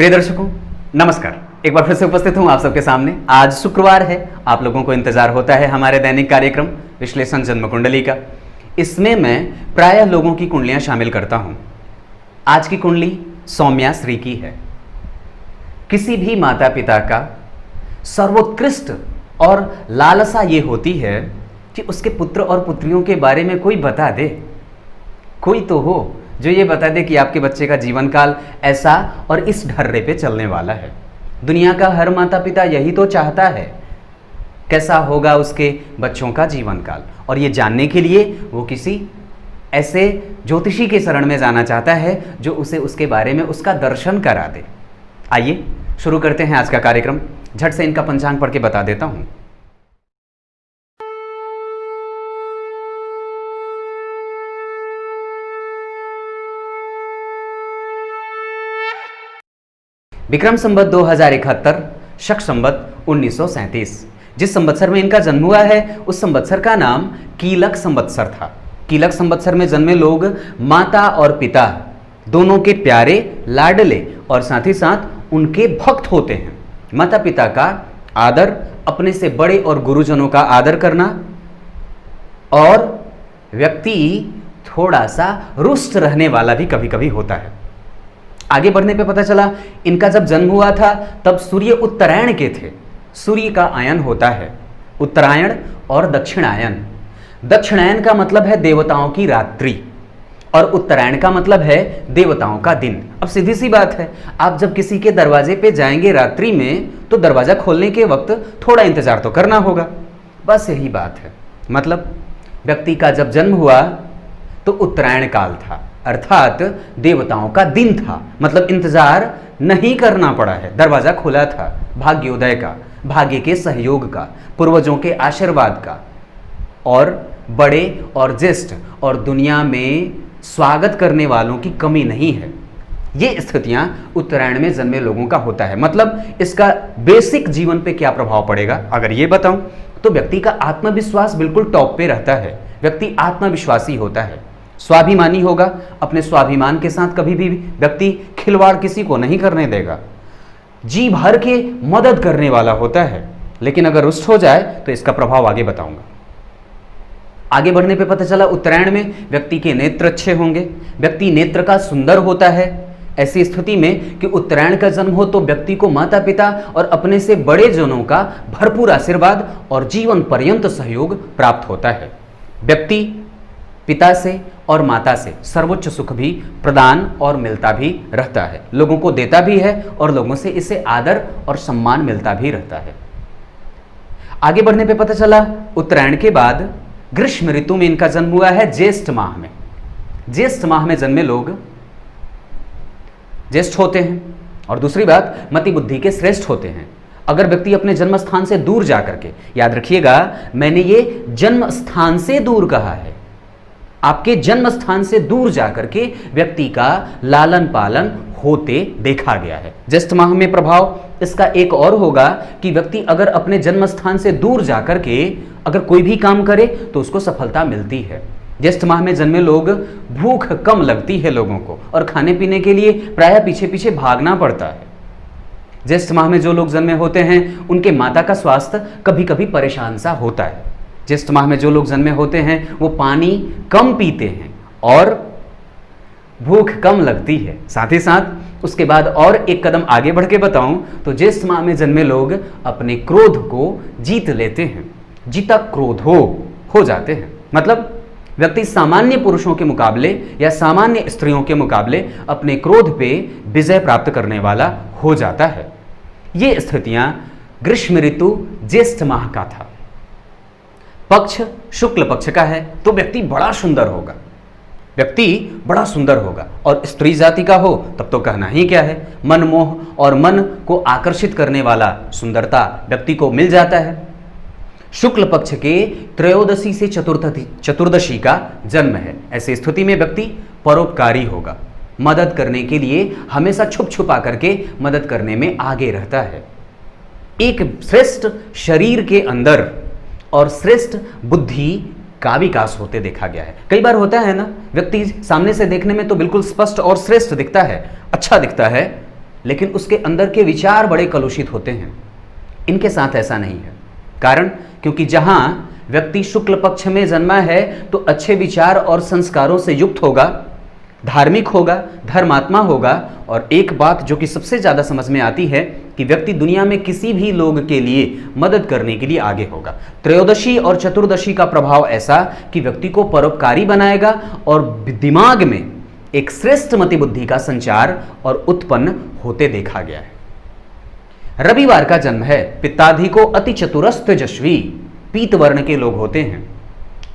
प्रिय दर्शकों, नमस्कार। एक बार फिर से उपस्थित हूं आप सबके सामने। आज शुक्रवार है, आप लोगों को इंतजार होता है हमारे दैनिक कार्यक्रम विश्लेषण जन्म कुंडली का। इसमें मैं प्रायः लोगों की कुंडलियां शामिल करता हूं। आज की कुंडली सौम्या श्री की है। किसी भी माता पिता का सर्वोत्कृष्ट और लालसा ये होती है कि उसके पुत्र और पुत्रियों के बारे में कोई बता दे, कोई तो हो जो ये बता दे कि आपके बच्चे का जीवन काल ऐसा और इस ढर्रे पे चलने वाला है। दुनिया का हर माता पिता यही तो चाहता है, कैसा होगा उसके बच्चों का जीवन काल। और ये जानने के लिए वो किसी ऐसे ज्योतिषी के शरण में जाना चाहता है जो उसे उसके बारे में उसका दर्शन करा दे। आइए शुरू करते हैं आज का कार्यक्रम। झट से इनका पंचांग पढ़ के बता देता हूं। विक्रम संवत 2071, शक संवत 1937। जिस संवत्सर में इनका जन्म हुआ है उस संवत्सर का नाम कीलक संवत्सर था। कीलक संवत्सर में जन्मे लोग माता और पिता दोनों के प्यारे, लाडले और साथ ही साथ उनके भक्त होते हैं। माता पिता का आदर, अपने से बड़े और गुरुजनों का आदर करना, और व्यक्ति थोड़ा सा रुष्ट रहने वाला भी कभी कभी होता है। आगे बढ़ने पे पता चला इनका जब जन्म हुआ था तब सूर्य उत्तरायण के थे। सूर्य का आयन होता है उत्तरायण और दक्षिणायन। दक्षिणायन का मतलब है देवताओं की रात्रि और उत्तरायण का मतलब है देवताओं का दिन। अब सीधी सी बात है, आप जब किसी के दरवाजे पे जाएंगे रात्रि में तो दरवाजा खोलने के वक्त थोड़ा इंतजार तो करना होगा। बस यही बात है। मतलब व्यक्ति का जब जन्म हुआ तो उत्तरायण काल था, अर्थात देवताओं का दिन था। मतलब इंतजार नहीं करना पड़ा है, दरवाजा खुला था। भाग्योदय का, भाग्य के सहयोग का, पूर्वजों के आशीर्वाद का, और बड़े और ज्येष्ठ और दुनिया में स्वागत करने वालों की कमी नहीं है। ये स्थितियां उत्तरायण में जन्मे लोगों का होता है। मतलब इसका बेसिक जीवन पे क्या प्रभाव पड़ेगा अगर ये बताऊं तो व्यक्ति का आत्मविश्वास बिल्कुल टॉप पे रहता है। व्यक्ति आत्मविश्वासी होता है, स्वाभिमानी होगा। अपने स्वाभिमान के साथ कभी भी व्यक्ति खिलवाड़ किसी को नहीं करने देगा। जी भर के मदद करने वाला होता है। लेकिन अगर रुष्ट हो जाए तो इसका प्रभाव आगे बताऊंगा। आगे बढ़ने पे पता चला उत्तरायण में व्यक्ति के नेत्र अच्छे होंगे। व्यक्ति नेत्र का सुंदर होता है। ऐसी स्थिति में कि उत्तरायण का जन्म हो तो व्यक्ति को माता पिता और अपने से बड़े जनों का भरपूर आशीर्वाद और जीवन पर्यंत सहयोग प्राप्त होता है। व्यक्ति पिता से और माता से सर्वोच्च सुख भी प्रदान और मिलता भी रहता है। लोगों को देता भी है और लोगों से इसे आदर और सम्मान मिलता भी रहता है। आगे बढ़ने पे पता चला उत्तरायण के बाद ग्रीष्म ऋतु में इनका जन्म हुआ है, ज्येष्ठ माह में। ज्येष्ठ माह में जन्मे लोग ज्येष्ठ होते हैं, और दूसरी बात मति बुद्धि के श्रेष्ठ होते हैं। अगर व्यक्ति अपने जन्म स्थान से दूर जाकर के, याद रखिएगा मैंने ये जन्म स्थान से दूर कहा है, आपके जन्म स्थान से दूर जाकर के व्यक्ति का लालन पालन होते देखा गया है। ज्येष्ठ माह में प्रभाव इसका एक और होगा कि व्यक्ति अगर अपने जन्म स्थान से दूर जाकर के अगर कोई भी काम करे तो उसको सफलता मिलती है। ज्येष्ठ माह में जन्मे लोग भूख कम लगती है लोगों को, और खाने पीने के लिए प्रायः पीछे पीछे भागना पड़ता है। ज्येष्ठ माह में जो लोग जन्मे होते हैं उनके माता का स्वास्थ्य कभी कभी परेशान सा होता है। ज्येष्ठ माह में जो लोग जन्मे होते हैं वो पानी कम पीते हैं और भूख कम लगती है। साथ ही साथ उसके बाद और एक कदम आगे बढ़ के बताऊं तो ज्येष्ठ माह में जन्मे लोग अपने क्रोध को जीत लेते हैं, जीता क्रोध हो जाते हैं। मतलब व्यक्ति सामान्य पुरुषों के मुकाबले या सामान्य स्त्रियों के मुकाबले अपने क्रोध पे विजय प्राप्त करने वाला हो जाता है। ये स्थितियां ग्रीष्म ऋतु ज्येष्ठ माह का था। पक्ष शुक्ल पक्ष का है तो व्यक्ति बड़ा सुंदर होगा, व्यक्ति बड़ा सुंदर होगा। और स्त्री जाति का हो तब तो कहना ही क्या है। मनमोह और मन को आकर्षित करने वाला सुंदरता व्यक्ति को मिल जाता है। शुक्ल पक्ष के त्रयोदशी से चतुर्दशी का जन्म है। ऐसी स्थिति में व्यक्ति परोपकारी होगा, मदद करने के लिए हमेशा छुप छुपा करके मदद करने में आगे रहता है। एक श्रेष्ठ शरीर के अंदर और श्रेष्ठ बुद्धि का विकास होते देखा गया है। कई बार होता है ना, व्यक्ति सामने से देखने में तो बिल्कुल स्पष्ट और श्रेष्ठ दिखता है, अच्छा दिखता है, लेकिन उसके अंदर के विचार बड़े कलुषित होते हैं। इनके साथ ऐसा नहीं है। कारण, क्योंकि जहां व्यक्ति शुक्ल पक्ष में जन्मा है तो अच्छे विचार और संस्कारों से युक्त होगा, धार्मिक होगा, धर्मात्मा होगा। और एक बात जो कि सबसे ज्यादा समझ में आती है कि व्यक्ति दुनिया में किसी भी लोग के लिए मदद करने के लिए आगे होगा। त्रयोदशी और चतुर्दशी का प्रभाव ऐसा कि व्यक्ति को परोपकारी बनाएगा और दिमाग में एक श्रेष्ठ मति बुद्धि का संचार और उत्पन्न होते देखा गया है। रविवार का जन्म है, पित्ताधिको अति चतुरस्त यशस्वी, पीत वर्ण के लोग होते हैं,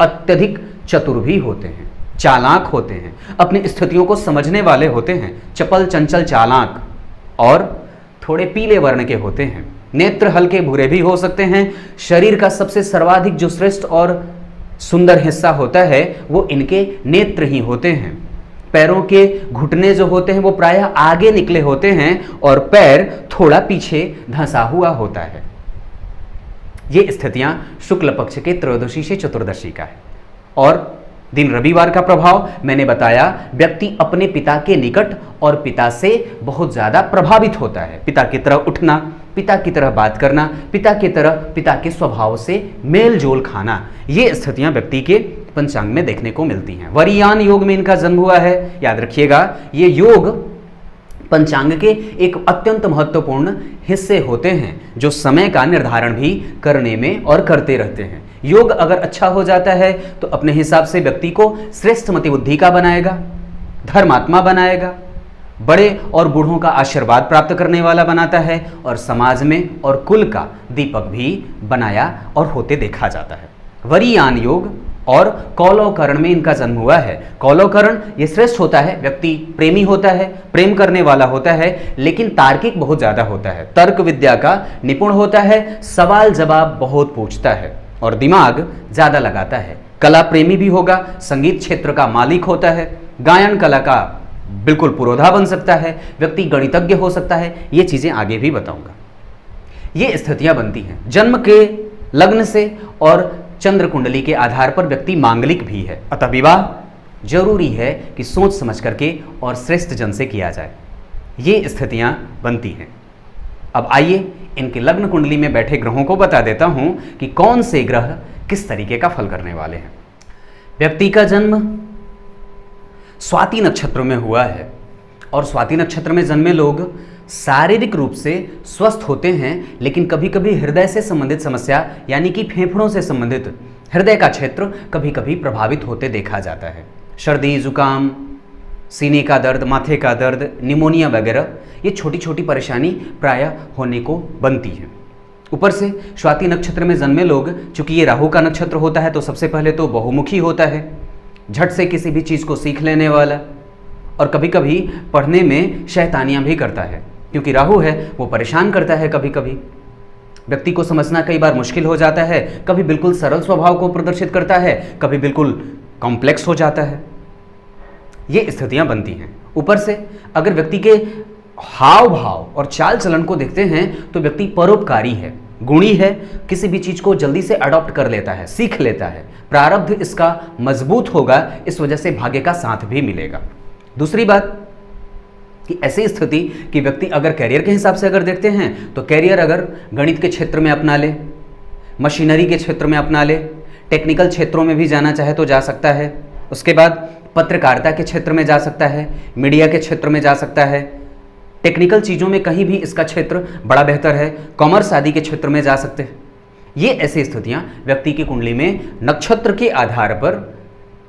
अत्यधिक चतुर भी होते हैं, चालाक होते हैं, अपनी स्थितियों को समझने वाले होते हैं, चपल चंचल चालाक और थोड़े पीले वर्ण के होते हैं। नेत्र हल्के भूरे भी हो सकते हैं। शरीर का सबसे सर्वाधिक जो श्रेष्ठ और सुंदर हिस्सा होता है वो इनके नेत्र ही होते हैं। पैरों के घुटने जो होते हैं वो प्रायः आगे निकले होते हैं और पैर थोड़ा पीछे धंसा हुआ होता है। ये स्थितियां शुक्ल पक्ष के त्रयोदशी से चतुर्दशी का है। और दिन रविवार का प्रभाव मैंने बताया, व्यक्ति अपने पिता के निकट और पिता से बहुत ज्यादा प्रभावित होता है। पिता की तरह उठना, पिता की तरह बात करना, पिता की तरह पिता के स्वभाव से मेल जोल खाना, ये स्थितियां व्यक्ति के पंचांग में देखने को मिलती हैं। वरीयान योग में इनका जन्म हुआ है। याद रखिएगा, ये योग पंचांग के एक अत्यंत महत्वपूर्ण हिस्से होते हैं जो समय का निर्धारण भी करने में और करते रहते हैं। योग अगर अच्छा हो जाता है तो अपने हिसाब से व्यक्ति को श्रेष्ठ मति बुद्धि का बनाएगा, धर्मात्मा बनाएगा, बड़े और बूढ़ों का आशीर्वाद प्राप्त करने वाला बनाता है और समाज में और कुल का दीपक भी बनाया और होते देखा जाता है। वरीयान योग और कौलवकरण में इनका जन्म हुआ है। कौलवकरण ये श्रेष्ठ होता है, व्यक्ति प्रेमी होता है, प्रेम करने वाला होता है, लेकिन तार्किक बहुत ज्यादा होता है, तर्क विद्या का निपुण होता है, सवाल जवाब बहुत पूछता है और दिमाग ज्यादा लगाता है। कला प्रेमी भी होगा, संगीत क्षेत्र का मालिक होता है, गायन कला का बिल्कुल पुरोधा बन सकता है, व्यक्ति गणितज्ञ हो सकता है। ये चीजें आगे भी बताऊंगा। ये स्थितियां बनती हैं जन्म के लग्न से और चंद्र कुंडली के आधार पर व्यक्ति मांगलिक भी है। अतः विवाह जरूरी है कि सोच समझ करके और श्रेष्ठ जन से किया जाए। ये स्थितियां बनती हैं। अब आइए इनके लग्न कुंडली में बैठे ग्रहों को बता देता हूं कि कौन से ग्रह किस तरीके का फल करने वाले हैं। व्यक्ति का जन्म स्वाति नक्षत्र में हुआ है और स्वाति नक्षत्र में जन्मे लोग शारीरिक रूप से स्वस्थ होते हैं, लेकिन कभी कभी हृदय से संबंधित समस्या यानी कि फेफड़ों से संबंधित हृदय का क्षेत्र कभी कभी प्रभावित होते देखा जाता है। सर्दी, जुकाम, सीने का दर्द, माथे का दर्द, निमोनिया वगैरह ये छोटी छोटी परेशानी प्रायः होने को बनती है। ऊपर से स्वाति नक्षत्र में जन्मे लोग, चूंकि ये राहु का नक्षत्र होता है तो सबसे पहले तो बहुमुखी होता है, झट से किसी भी चीज़ को सीख लेने वाला, और कभी कभी पढ़ने में शैतानियाँ भी करता है। क्योंकि राहु है वो परेशान करता है, कभी कभी व्यक्ति को समझना कई बार मुश्किल हो जाता है, कभी बिल्कुल सरल स्वभाव को प्रदर्शित करता है, कभी बिल्कुल कॉम्प्लेक्स हो जाता है। ये स्थितियां बनती हैं। ऊपर से अगर व्यक्ति के हाव भाव और चाल चलन को देखते हैं तो व्यक्ति परोपकारी है, गुणी है, किसी भी चीज को जल्दी से अडॉप्ट कर लेता है, सीख लेता है, प्रारब्ध इसका मजबूत होगा, इस वजह से भाग्य का साथ भी मिलेगा। दूसरी बात कि ऐसी स्थिति कि व्यक्ति अगर कैरियर के हिसाब से अगर देखते हैं तो कैरियर अगर गणित के क्षेत्र में अपना ले, मशीनरी के क्षेत्र में अपना ले, टेक्निकल क्षेत्रों में भी जाना चाहे तो जा सकता है, उसके बाद पत्रकारिता के क्षेत्र में जा सकता है, मीडिया के क्षेत्र में जा सकता है, टेक्निकल चीज़ों में कहीं भी इसका क्षेत्र बड़ा बेहतर है, कॉमर्स आदि के क्षेत्र में जा सकते हैं। ये ऐसी स्थितियां व्यक्ति की कुंडली में नक्षत्र के आधार पर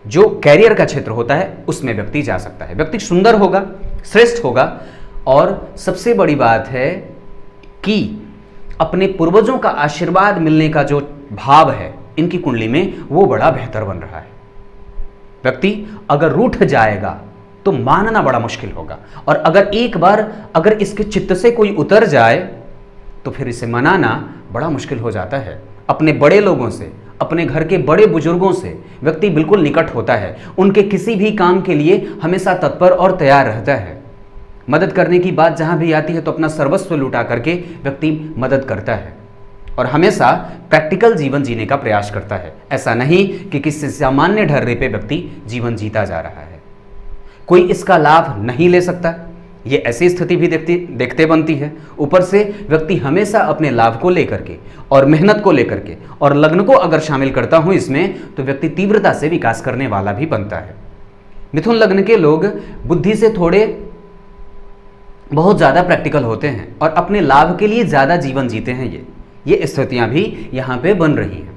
जो कैरियर का क्षेत्र होता है उसमें व्यक्ति जा सकता है। व्यक्ति सुंदर होगा, श्रेष्ठ होगा, और सबसे बड़ी बात है कि अपने पूर्वजों का आशीर्वाद मिलने का जो भाव है इनकी कुंडली में वो बड़ा बेहतर बन रहा है। व्यक्ति अगर रूठ जाएगा तो मानना बड़ा मुश्किल होगा, और अगर एक बार अगर इसके चित्त से कोई उतर जाए तो फिर इसे मनाना बड़ा मुश्किल हो जाता है। अपने बड़े लोगों से, अपने घर के बड़े बुजुर्गों से व्यक्ति बिल्कुल निकट होता है, उनके किसी भी काम के लिए हमेशा तत्पर और तैयार रहता है। मदद करने की बात जहां भी आती है तो अपना सर्वस्व लुटा करके व्यक्ति मदद करता है और हमेशा प्रैक्टिकल जीवन जीने का प्रयास करता है। ऐसा नहीं कि किसी सामान्य ढर्रे पे व्यक्ति जीवन जीता जा रहा है। कोई इसका लाभ नहीं ले सकता, ये ऐसी स्थिति भी देखते बनती है। ऊपर से व्यक्ति हमेशा अपने लाभ को लेकर के और मेहनत को लेकर के, और लग्न को अगर शामिल करता हूं इसमें, तो व्यक्ति तीव्रता से विकास करने वाला भी बनता है। मिथुन लग्न के लोग बुद्धि से थोड़े बहुत ज़्यादा प्रैक्टिकल होते हैं और अपने लाभ के लिए ज़्यादा जीवन जीते हैं। ये स्थितियां भी यहाँ पे बन रही हैं।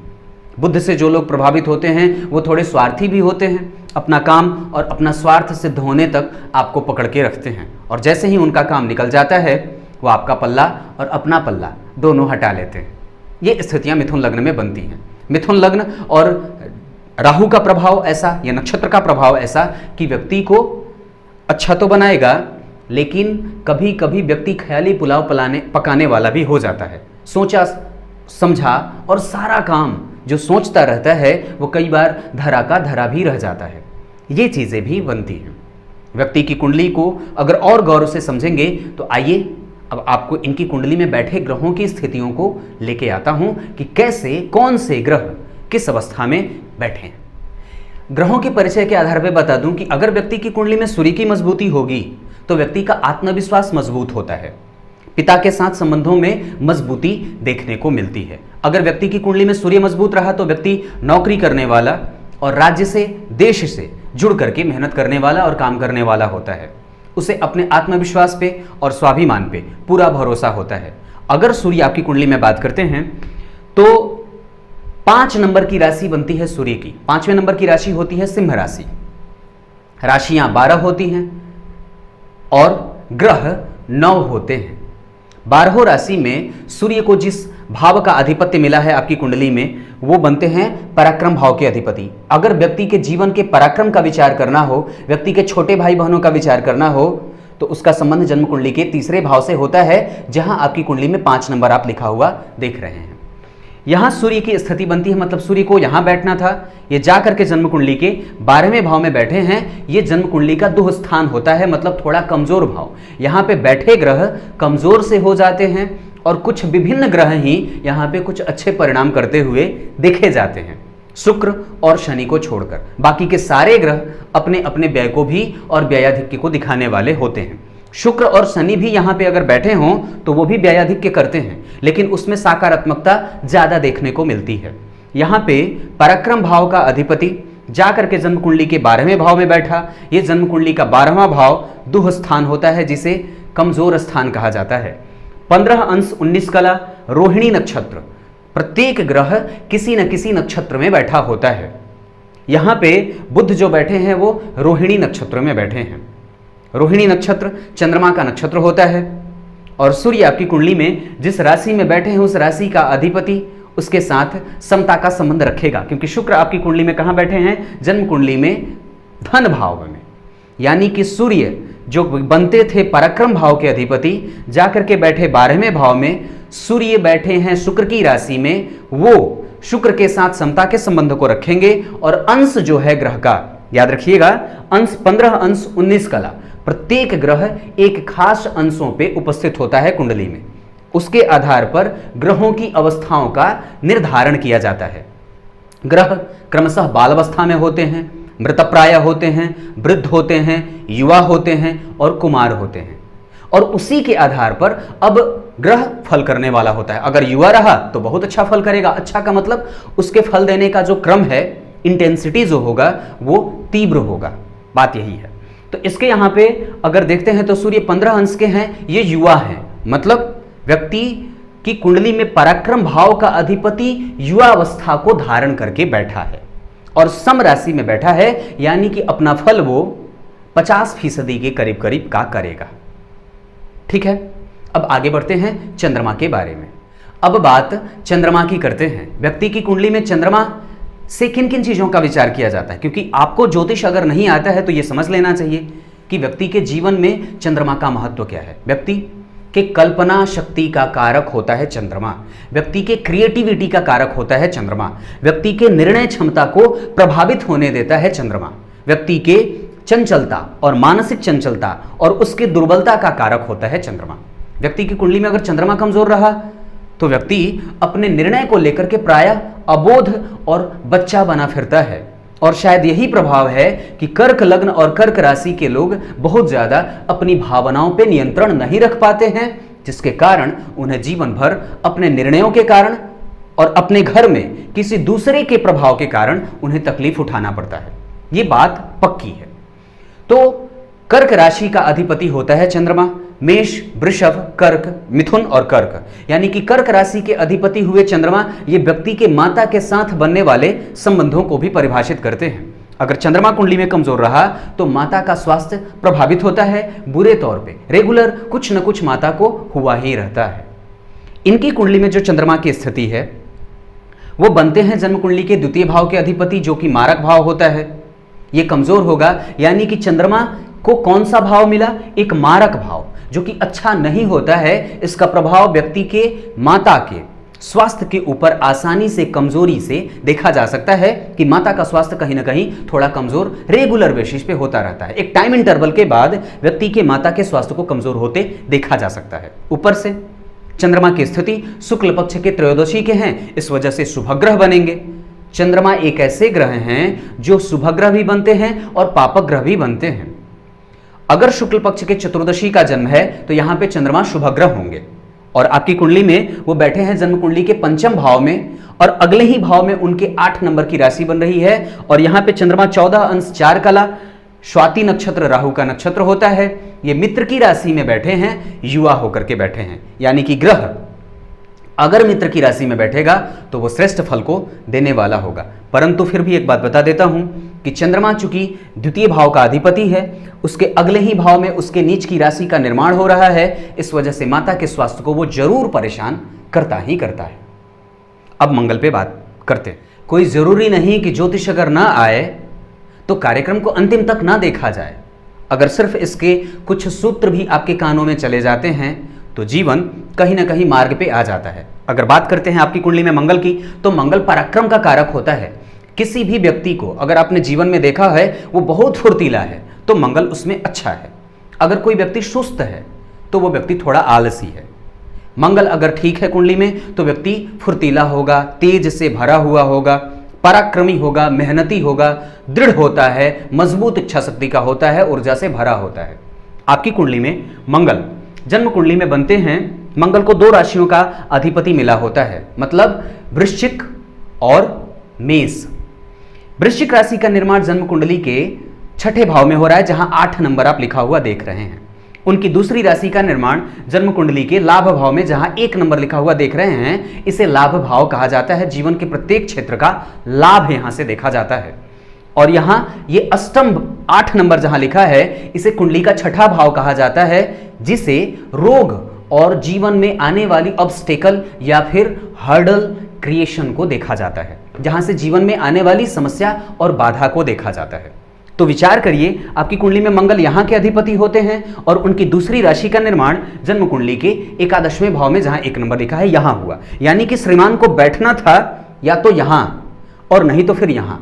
बुद्ध से जो लोग प्रभावित होते हैं वो थोड़े स्वार्थी भी होते हैं, अपना काम और अपना स्वार्थ सिद्ध होने तक आपको पकड़ के रखते हैं, और जैसे ही उनका काम निकल जाता है वो आपका पल्ला और अपना पल्ला दोनों हटा लेते हैं। ये स्थितियां मिथुन लग्न में बनती हैं। मिथुन लग्न और राहु का प्रभाव ऐसा, या नक्षत्र का प्रभाव ऐसा कि व्यक्ति को अच्छा तो बनाएगा, लेकिन कभी कभी व्यक्ति ख्याली पुलाव पकाने वाला भी हो जाता है। सोचा समझा और सारा काम जो सोचता रहता है वो कई बार धरा का धरा भी रह जाता है। ये चीज़ें भी बनती हैं। व्यक्ति की कुंडली को अगर और गौर से समझेंगे तो आइए अब आपको इनकी कुंडली में बैठे ग्रहों की स्थितियों को लेके आता हूं कि कैसे कौन से ग्रह किस अवस्था में बैठे हैं। ग्रहों के परिचय के आधार पर बता दूं कि अगर व्यक्ति की कुंडली में सूर्य की मजबूती होगी तो व्यक्ति का आत्मविश्वास मजबूत होता है, पिता के साथ संबंधों में मजबूती देखने को मिलती है। अगर व्यक्ति की कुंडली में सूर्य मजबूत रहा तो व्यक्ति नौकरी करने वाला और राज्य से, देश से जुड़ करके मेहनत करने वाला और काम करने वाला होता है। उसे अपने आत्मविश्वास पे और स्वाभिमान पे पूरा भरोसा होता है। अगर सूर्य आपकी कुंडली में बात करते हैं तो 5 नंबर की राशि बनती है सूर्य की। 5वें नंबर की राशि होती है सिंह राशि। राशियां 12 होती हैं और ग्रह 9 होते हैं। 12 राशि में सूर्य को जिस भाव का अधिपत्य मिला है आपकी कुंडली में, वो बनते हैं पराक्रम भाव के अधिपति। अगर व्यक्ति के जीवन के पराक्रम का विचार करना हो, व्यक्ति के छोटे भाई बहनों का विचार करना हो, तो उसका संबंध जन्म कुंडली के तीसरे भाव से होता है, जहां आपकी कुंडली में 5 नंबर आप लिखा हुआ देख रहे हैं। यहां सूर्य की स्थिति बनती है, मतलब सूर्य को यहां बैठना था, ये जाकर के जन्म कुंडली के 12वें भाव में बैठे हैं। ये जन्म कुंडली का दुह स्थान होता है, मतलब थोड़ा कमजोर भाव। यहां पे बैठे ग्रह कमजोर से हो जाते हैं और कुछ विभिन्न ग्रह ही यहां पे कुछ अच्छे परिणाम करते हुए देखे जाते हैं, शुक्र और शनि को छोड़कर। बाकी के सारे ग्रह अपने अपने व्यय को भी और व्ययाधिक्य को दिखाने वाले होते हैं। शुक्र और शनि भी यहाँ पे अगर बैठे हों तो वो भी व्ययाधिक्य करते हैं, लेकिन उसमें सकारात्मकता ज्यादा देखने को मिलती है। यहाँ पे पराक्रम भाव का अधिपति जाकर के जन्म कुंडली के 12वें भाव में बैठा। ये जन्म कुंडली का 12वां भाव दुह स्थान होता है, जिसे कमजोर स्थान कहा जाता है। 15 अंश 19 कला रोहिणी नक्षत्र। प्रत्येक ग्रह किसी न किसी नक्षत्र में बैठा होता है। यहाँ पे बुध जो बैठे हैं वो रोहिणी नक्षत्र में बैठे हैं। रोहिणी नक्षत्र चंद्रमा का नक्षत्र होता है और सूर्य आपकी कुंडली में जिस राशि में बैठे हैं उस राशि का अधिपति उसके साथ समता का संबंध रखेगा, क्योंकि शुक्र आपकी कुंडली में कहाँ बैठे हैं? जन्म कुंडली में धन भाव में। यानी कि सूर्य जो बनते थे पराक्रम भाव के अधिपति, जाकर के बैठे 12वें भाव में। सूर्य बैठे हैं शुक्र की राशि में, वो शुक्र के साथ समता के संबंध को रखेंगे। और अंश जो है ग्रह का, याद रखिएगा, अंश 15 अंश 19 कला। प्रत्येक ग्रह एक खास अंशों पे उपस्थित होता है कुंडली में। उसके आधार पर ग्रहों की अवस्थाओं का निर्धारण किया जाता है। ग्रह क्रमशः बाल अवस्था में होते हैं, मृतप्राय होते हैं, वृद्ध होते हैं, युवा होते हैं और कुमार होते हैं। और उसी के आधार पर अब ग्रह फल करने वाला होता है। अगर युवा रहा तो बहुत अच्छा फल करेगा। अच्छा का मतलब उसके फल देने का जो क्रम है, इंटेंसिटी जो होगा वो तीव्र होगा। बात यही है। तो इसके यहाँ पे अगर देखते हैं तो सूर्य 15 अंश के हैं, ये युवा हैं, मतलब व्यक्ति की कुंडली में पराक्रम भाव का अधिपति युवा अवस्था को धारण करके बैठा है और सम राशि में बैठा है, यानी कि अपना फल वो 50% के करीब करीब का करेगा। ठीक है, अब आगे बढ़ते हैं चंद्रमा के बारे में। अब बात चंद्रमा की करते हैं। व्यक्ति की कुंडली में चंद्रमा से किन किन चीजों का विचार किया जाता है, क्योंकि आपको ज्योतिष अगर नहीं आता है तो यह समझ लेना चाहिए कि व्यक्ति के जीवन में चंद्रमा का महत्व क्या है। व्यक्ति के कल्पना शक्ति का कारक होता है चंद्रमा। व्यक्ति के क्रिएटिविटी का कारक होता है चंद्रमा। व्यक्ति के निर्णय क्षमता को प्रभावित होने देता है चंद्रमा। व्यक्ति के चंचलता और मानसिक चंचलता और उसके दुर्बलता का कारक होता है चंद्रमा। व्यक्ति की कुंडली में अगर चंद्रमा कमजोर रहा तो व्यक्ति अपने निर्णय को लेकर के प्रायः अबोध और बच्चा बना फिरता है और शायद यही प्रभाव है कि कर्क लग्न और कर्क राशि के लोग बहुत ज्यादा अपनी भावनाओं पे नियंत्रण नहीं रख पाते हैं, जिसके कारण उन्हें जीवन भर अपने निर्णयों के कारण और अपने घर में किसी दूसरे के प्रभाव के कारण उन्हें तकलीफ उठाना पड़ता है। यह बात पक्की है। तो कर्क राशि का अधिपति होता है चंद्रमा। मेष, वृषभ, कर्क, मिथुन और कर्क, यानी कि कर्क राशि के अधिपति हुए चंद्रमा ये व्यक्ति के माता के साथ बनने वाले संबंधों को भी परिभाषित करते हैं। अगर चंद्रमा कुंडली में कमजोर रहा तो माता का स्वास्थ्य प्रभावित होता है बुरे तौर पे। रेगुलर कुछ न कुछ माता को हुआ ही रहता है। इनकी कुंडली में जो चंद्रमा की स्थिति है वो बनते हैं जन्म कुंडली के द्वितीय भाव के अधिपति, जो कि मारक भाव होता है। ये कमजोर होगा, यानी कि चंद्रमा को कौन सा भाव मिला? एक मारक भाव, जो कि अच्छा नहीं होता है। इसका प्रभाव व्यक्ति के माता के स्वास्थ्य के ऊपर आसानी से, कमजोरी से देखा जा सकता है कि माता का स्वास्थ्य कहीं ना कहीं थोड़ा कमजोर रेगुलर बेसिस पे होता रहता है। एक टाइम इंटरवल के बाद व्यक्ति के माता के स्वास्थ्य को कमजोर होते देखा जा सकता है। ऊपर से चंद्रमा की स्थिति शुक्ल पक्ष के त्रयोदशी के हैं, इस वजह से शुभग्रह बनेंगे। चंद्रमा एक ऐसे ग्रह हैं जो शुभग्रह भी बनते हैं और पापग्रह भी बनते हैं। अगर शुक्ल पक्ष के चतुर्दशी का जन्म है तो यहां पे चंद्रमा शुभग्रह होंगे और आपकी कुंडली में वो बैठे हैं जन्म कुंडली के पंचम भाव में, और अगले ही भाव में उनके 8 नंबर की राशि बन रही है। और यहां पे चंद्रमा 14 अंश 4 कला, स्वाति नक्षत्र राहु का नक्षत्र होता है। ये मित्र की राशि में बैठे हैं, युवा होकर के बैठे हैं, यानी कि ग्रह अगर मित्र की राशि में बैठेगा तो वो श्रेष्ठ फल को देने वाला होगा। परंतु फिर भी एक बात बता देता हूं कि चंद्रमा चूंकि द्वितीय भाव का अधिपति है, उसके अगले ही भाव में उसके नीच की राशि का निर्माण हो रहा है, इस वजह से माता के स्वास्थ्य को वो जरूर परेशान करता ही करता है। अब मंगल पे बात करते हैं। कोई जरूरी नहीं कि ज्योतिष अगर ना आए तो कार्यक्रम को अंतिम तक ना देखा जाए। अगर सिर्फ इसके कुछ सूत्र भी आपके कानों में चले जाते हैं तो जीवन कहीं ना कहीं मार्ग पे आ जाता है। अगर बात करते हैं आपकी कुंडली में मंगल की, तो मंगल पराक्रम का कारक होता है। किसी भी व्यक्ति को अगर आपने जीवन में देखा है वो बहुत फुर्तीला है तो मंगल उसमें अच्छा है। अगर कोई व्यक्ति सुस्त है तो वो व्यक्ति थोड़ा आलसी है। मंगल अगर ठीक है कुंडली में तो व्यक्ति फुर्तीला होगा, तेज से भरा हुआ होगा, पराक्रमी होगा, मेहनती होगा, दृढ़ होता है, मजबूत इच्छा शक्ति का होता है, ऊर्जा से भरा होता है। आपकी कुंडली में मंगल जन्म कुंडली में बनते हैं। मंगल को 2 राशियों का अधिपति मिला होता है, मतलब वृश्चिक और मेष। वृश्चिक राशि का निर्माण जन्म कुंडली के 6ठे भाव में हो रहा है, जहां 8 नंबर आप लिखा हुआ देख रहे हैं। उनकी दूसरी राशि का निर्माण जन्म कुंडली के लाभ भाव में, जहां 1 नंबर लिखा हुआ देख रहे हैं, इसे लाभ भाव कहा जाता है। जीवन के प्रत्येक क्षेत्र का लाभ यहां से देखा जाता है। और यहां ये अष्टम 8 नंबर जहां लिखा है, इसे कुंडली का 6ठा भाव कहा जाता है, जिसे रोग और जीवन में आने वाली ऑब्स्टेकल या फिर हर्डल क्रिएशन को देखा जाता है, जहां से जीवन में आने वाली समस्या और बाधा को देखा जाता है। तो विचार करिए, आपकी कुंडली में मंगल यहां के अधिपति होते हैं और उनकी दूसरी राशि का निर्माण जन्म कुंडली के 11वें भाव में, जहां 1 नंबर लिखा है, यहां हुआ। यानी कि श्रीमान को बैठना था या तो यहां और नहीं तो फिर यहां,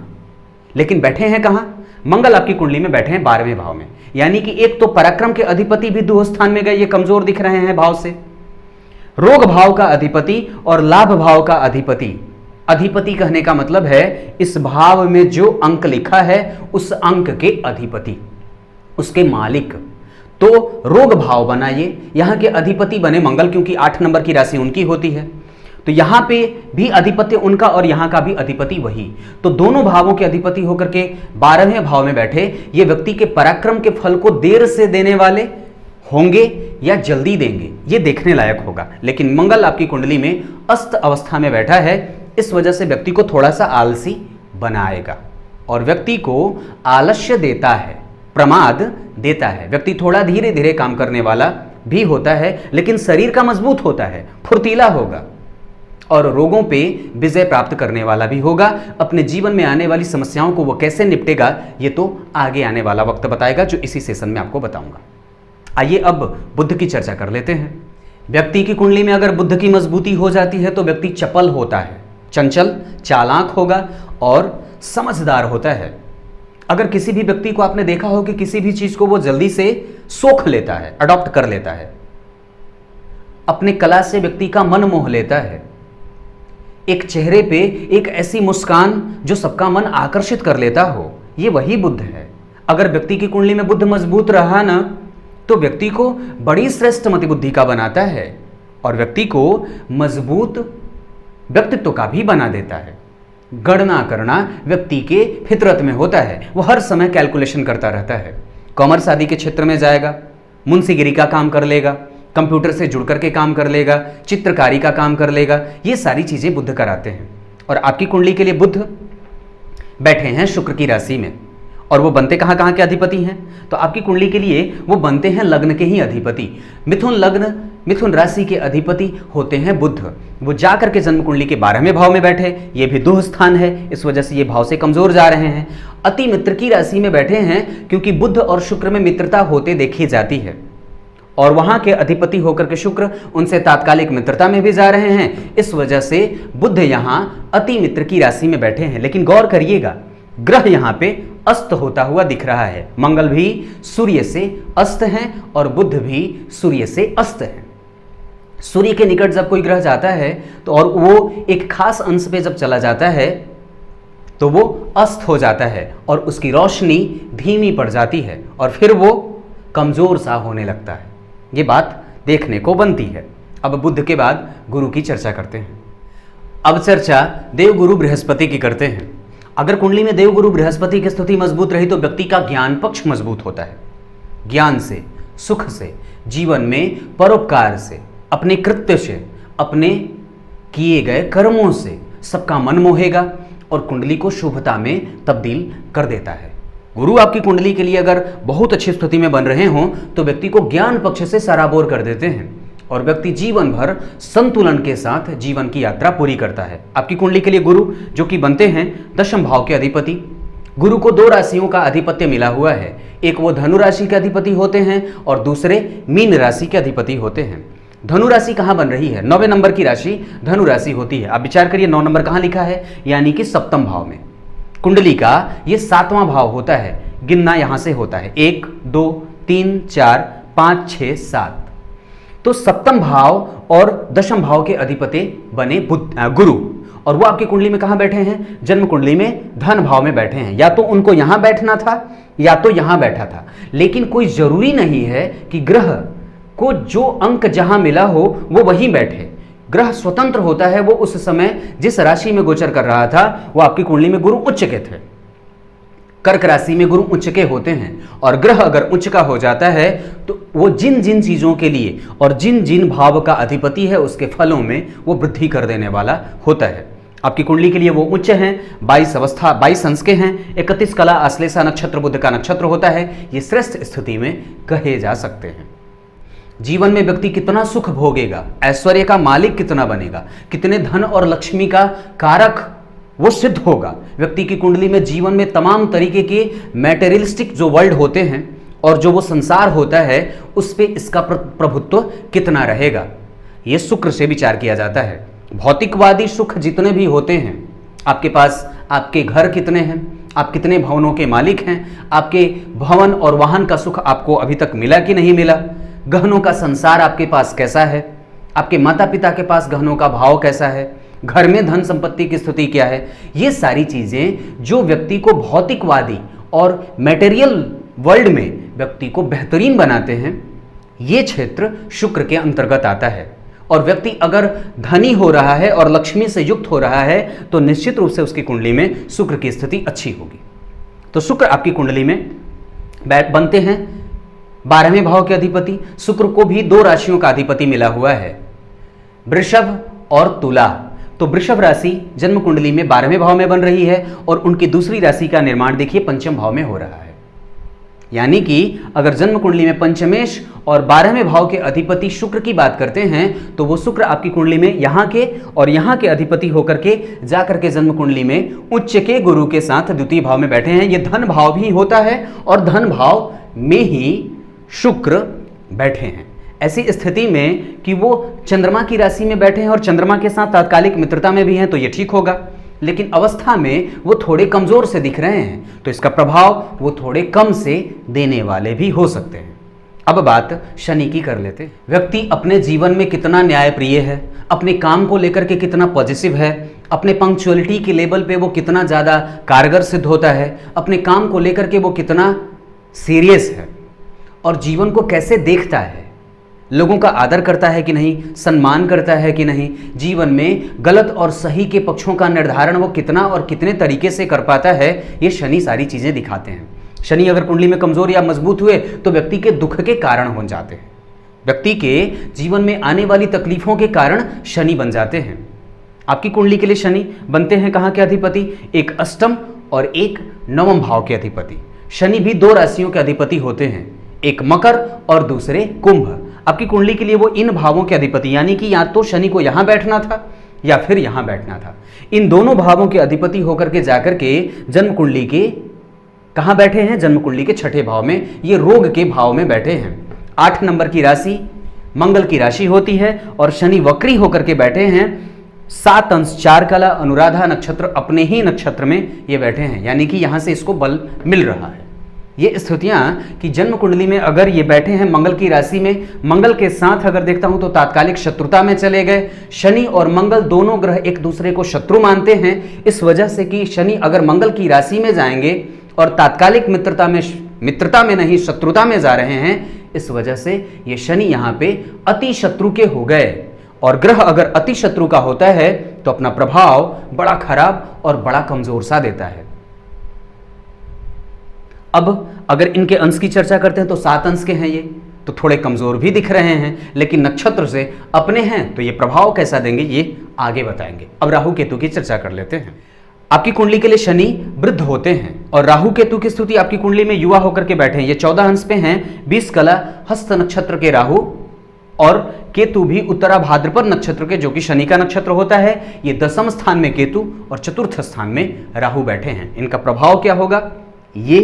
लेकिन बैठे हैं कहां? मंगल आपकी कुंडली में बैठे हैं 12वें भाव में। यानी कि एक तो पराक्रम के अधिपति भी 2 स्थान में गए, ये कमजोर दिख रहे हैं भाव से। रोग भाव का अधिपति और लाभ भाव का अधिपति, अधिपति कहने का मतलब है इस भाव में जो अंक लिखा है उस अंक के अधिपति, उसके मालिक। तो रोग भाव बनाइए, यहां के अधिपति बने मंगल, क्योंकि 8 नंबर की राशि उनकी होती है। तो यहां पे भी अधिपति उनका और यहां का भी अधिपति वही। तो दोनों भावों के अधिपति होकर के 12वें भाव में बैठे ये व्यक्ति के पराक्रम के फल को देर से देने वाले होंगे या जल्दी देंगे, ये देखने लायक होगा। लेकिन मंगल आपकी कुंडली में अस्त अवस्था में बैठा है, इस वजह से व्यक्ति को थोड़ा सा आलसी बनाएगा और व्यक्ति को आलस्य देता है, प्रमाद देता है। व्यक्ति थोड़ा धीरे धीरे काम करने वाला भी होता है, लेकिन शरीर का मजबूत होता है, फुर्तीला होगा और रोगों पे विजय प्राप्त करने वाला भी होगा। अपने जीवन में आने वाली समस्याओं को वो कैसे निपटेगा ये तो आगे आने वाला वक्त बताएगा, जो इसी सेशन में आपको बताऊंगा। आइए अब बुध की चर्चा कर लेते हैं। व्यक्ति की कुंडली में अगर बुध की मजबूती हो जाती है तो व्यक्ति चपल होता है, चंचल, चालाक होगा और समझदार होता है। अगर किसी भी व्यक्ति को आपने देखा हो कि किसी भी चीज को वो जल्दी से सोख लेता है, अडॉप्ट कर लेता है, अपने कला से व्यक्ति का मन मोह लेता है, एक चेहरे पे एक ऐसी मुस्कान जो सबका मन आकर्षित कर लेता हो, ये वही बुध है। अगर व्यक्ति की कुंडली में बुध मजबूत रहा ना, तो व्यक्ति को बड़ी श्रेष्ठ मति बुद्धि का बनाता है और व्यक्ति को मजबूत व्यक्तित्व का भी बना देता है। गणना करना व्यक्ति के फितरत में होता है, वो हर समय कैलकुलेशन करता रहता है। कॉमर्स आदि के क्षेत्र में जाएगा, मुंशीगिरी का काम कर लेगा, कंप्यूटर से जुड़ करके काम कर लेगा, चित्रकारी का काम कर लेगा, ये सारी चीजें बुध कराते हैं। और आपकी कुंडली के लिए बुध बैठे हैं शुक्र की राशि में, और वो बनते कहाँ के अधिपति हैं? तो आपकी कुंडली के लिए वो बनते हैं लग्न के ही अधिपति। मिथुन लग्न, मिथुन राशि के अधिपति होते हैं बुध। वो जाकर के जन्म कुंडली के 12वें भाव में बैठे, ये भी दुह स्थान है, इस वजह से ये भाव से कमजोर जा रहे हैं। अति मित्र की राशि में बैठे हैं क्योंकि बुध और शुक्र में मित्रता होते देखी जाती है, और वहां के अधिपति होकर के शुक्र उनसे तात्कालिक मित्रता में भी जा रहे हैं, इस वजह से बुध यहां अति मित्र की राशि में बैठे हैं। लेकिन गौर करिएगा, ग्रह यहां पे अस्त होता हुआ दिख रहा है। मंगल भी सूर्य से अस्त हैं और बुध भी सूर्य से अस्त हैं। सूर्य के निकट जब कोई ग्रह जाता है तो और वो एक खास अंश पे जब चला जाता है तो वो अस्त हो जाता है और उसकी रोशनी धीमी पड़ जाती है और फिर वो कमजोर सा होने लगता है। ये बात देखने को बनती है। अब बुध के बाद गुरु की चर्चा करते हैं। अब चर्चा देवगुरु बृहस्पति की करते हैं। अगर कुंडली में देवगुरु बृहस्पति की स्थिति मजबूत रही तो व्यक्ति का ज्ञान पक्ष मजबूत होता है। ज्ञान से, सुख से, जीवन में परोपकार से, अपने कृत्य से, अपने किए गए कर्मों से सबका मन मोहेगा और कुंडली को शुभता में तब्दील कर देता है। गुरु आपकी कुंडली के लिए अगर बहुत अच्छी स्थिति में बन रहे हों तो व्यक्ति को ज्ञान पक्ष से सराबोर कर देते हैं और व्यक्ति जीवन भर संतुलन के साथ जीवन की यात्रा पूरी करता है। आपकी कुंडली के लिए गुरु जो कि बनते हैं 10वें भाव के अधिपति। गुरु को 2 राशियों का अधिपत्य मिला हुआ है, एक वो धनु राशि के अधिपति होते हैं और दूसरे मीन राशि के अधिपति होते हैं। धनु राशि कहाँ बन रही है? 9वें नंबर की राशि धनु राशि होती है। आप विचार करिए 9 नंबर कहाँ लिखा है, यानी कि 7वें भाव में। कुंडली का ये 7वां भाव होता है, गिनना यहां से होता है 1 2 3 4 5 6 7। तो 7वें भाव और 10वें भाव के अधिपति बने गुरु, और वो आपकी कुंडली में कहां बैठे हैं? जन्म कुंडली में धन भाव में बैठे हैं। या तो उनको यहां बैठना था या तो यहां बैठा था, लेकिन कोई जरूरी नहीं है कि ग्रह को जो अंक जहां मिला हो वो वहीं बैठे। ग्रह स्वतंत्र होता है, वो उस समय जिस राशि में गोचर कर रहा था वो आपकी कुंडली में गुरु उच्च के थे। कर्क राशि में गुरु उच्च के होते हैं और ग्रह अगर उच्च का हो जाता है तो वो जिन जिन चीजों के लिए और जिन जिन भाव का अधिपति है उसके फलों में वो वृद्धि कर देने वाला होता है। आपकी कुंडली के लिए वो उच्च हैं, 22 अवस्था 22 अंश के हैं, 31 कला आश्लेषा नक्षत्र बुध का नक्षत्र होता है। ये श्रेष्ठ स्थिति में कहे जा सकते हैं। जीवन में व्यक्ति कितना सुख भोगेगा, ऐश्वर्य का मालिक कितना बनेगा, कितने धन और लक्ष्मी का कारक वो सिद्ध होगा। व्यक्ति की कुंडली में जीवन में तमाम तरीके के मैटेरियलिस्टिक जो वर्ल्ड होते हैं और जो वो संसार होता है उस पे इसका प्रभुत्व कितना रहेगा, ये शुक्र से विचार किया जाता है। भौतिकवादी सुख जितने भी होते हैं, आपके पास आपके घर कितने हैं, आप कितने भवनों के मालिक हैं, आपके भवन और वाहन का सुख आपको अभी तक मिला कि नहीं मिला, गहनों का संसार आपके पास कैसा है, आपके माता पिता के पास गहनों का भाव कैसा है, घर में धन संपत्ति की स्थिति क्या है, ये सारी चीजें जो व्यक्ति को भौतिकवादी और मटेरियल वर्ल्ड में व्यक्ति को बेहतरीन बनाते हैं, ये क्षेत्र शुक्र के अंतर्गत आता है। और व्यक्ति अगर धनी हो रहा है और लक्ष्मी से युक्त हो रहा है तो निश्चित रूप से उसकी कुंडली में शुक्र की स्थिति अच्छी होगी। तो शुक्र आपकी कुंडली में बनते हैं 12वें भाव के अधिपति। शुक्र को भी 2 राशियों का अधिपति मिला हुआ है, वृषभ और तुला। तो वृषभ राशि जन्म कुंडली में 12वें भाव में बन रही है और उनकी दूसरी राशि का निर्माण देखिए 5वें भाव में हो रहा है। यानी कि अगर जन्म कुंडली में पंचमेश और 12वें भाव के अधिपति शुक्र की बात करते हैं तो वो शुक्र आपकी कुंडली में यहाँ के और यहाँ के अधिपति होकर के जाकर के जन्म कुंडली में उच्च के गुरु के साथ द्वितीय भाव में बैठे हैं। ये धन भाव भी होता है और धन भाव में ही शुक्र बैठे हैं। ऐसी स्थिति में कि वो चंद्रमा की राशि में बैठे हैं और चंद्रमा के साथ तात्कालिक मित्रता में भी हैं तो ये ठीक होगा, लेकिन अवस्था में वो थोड़े कमजोर से दिख रहे हैं तो इसका प्रभाव वो थोड़े कम से देने वाले भी हो सकते हैं। अब बात शनि की कर लेते। व्यक्ति अपने जीवन में कितना न्यायप्रिय है, अपने काम को लेकर के कितना पॉजिटिव है, अपने पंक्चुअलिटी के लेवल पे वो कितना ज़्यादा कारगर सिद्ध होता है, अपने काम को लेकर के वो कितना सीरियस है, और जीवन को कैसे देखता है, लोगों का आदर करता है कि नहीं, सम्मान करता है कि नहीं, जीवन में गलत और सही के पक्षों का निर्धारण वो कितना और कितने तरीके से कर पाता है, ये शनि सारी चीज़ें दिखाते हैं। शनि अगर कुंडली में कमजोर या मजबूत हुए तो व्यक्ति के दुख के कारण हो जाते हैं, व्यक्ति के जीवन में आने वाली तकलीफों के कारण शनि बन जाते हैं। आपकी कुंडली के लिए शनि बनते हैं कहाँ के अधिपति? एक अष्टम और एक नवम भाव के अधिपति। शनि भी 2 राशियों के अधिपति होते हैं, एक मकर और दूसरे कुंभ। आपकी कुंडली के लिए वो इन भावों के अधिपति, यानी कि या तो शनि को यहां बैठना था या फिर यहां बैठना था, इन दोनों भावों के अधिपति होकर के जाकर के जन्म कुंडली के कहां बैठे हैं? जन्म कुंडली के 6ठे भाव में, ये रोग के भाव में बैठे हैं। 8 नंबर की राशि मंगल की राशि होती है और शनि वक्री होकर के बैठे हैं। 7 अंश 4 कला अनुराधा नक्षत्र अपने ही नक्षत्र में ये बैठे हैं, यानी कि यहां से इसको बल मिल रहा है। ये स्थितियां कि जन्म कुंडली में अगर ये बैठे हैं मंगल की राशि में, मंगल के साथ अगर देखता हूं तो तात्कालिक शत्रुता में चले गए। शनि और मंगल दोनों ग्रह एक दूसरे को शत्रु मानते हैं, इस वजह से कि शनि अगर मंगल की राशि में जाएंगे और तात्कालिक मित्रता में नहीं शत्रुता में जा रहे हैं, इस वजह से ये शनि यहां पे अति शत्रु के हो गए। और ग्रह अगर अति शत्रु का होता है तो अपना प्रभाव बड़ा खराब और बड़ा कमजोर सा देता है। अब अगर इनके अंश की चर्चा करते हैं तो 7 अंश के हैं ये, तो थोड़े कमजोर भी दिख रहे हैं, लेकिन नक्षत्र से अपने हैं, तो ये प्रभाव कैसा देंगे ये आगे बताएंगे। अब राहु केतु की चर्चा कर लेते हैं। आपकी कुंडली के लिए शनि वृद्ध होते हैं और राहु केतु की स्थिति आपकी कुंडली में युवा होकर के बैठे हैं। ये 14 अंश पे हैं, 20 कला हस्त नक्षत्र के राहु और केतु भी उत्तरा भाद्रपद नक्षत्र के, जो कि शनि का नक्षत्र होता है। ये 10वें स्थान में केतु और 4th स्थान में राहु बैठे हैं। इनका प्रभाव क्या होगा ये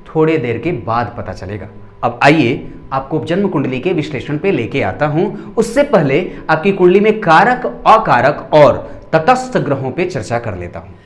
थोड़े देर के बाद पता चलेगा। अब आइए आपको जन्म कुंडली के विश्लेषण पे लेके आता हूं। उससे पहले आपकी कुंडली में कारक, अकारक और तटस्थ ग्रहों पे चर्चा कर लेता हूं।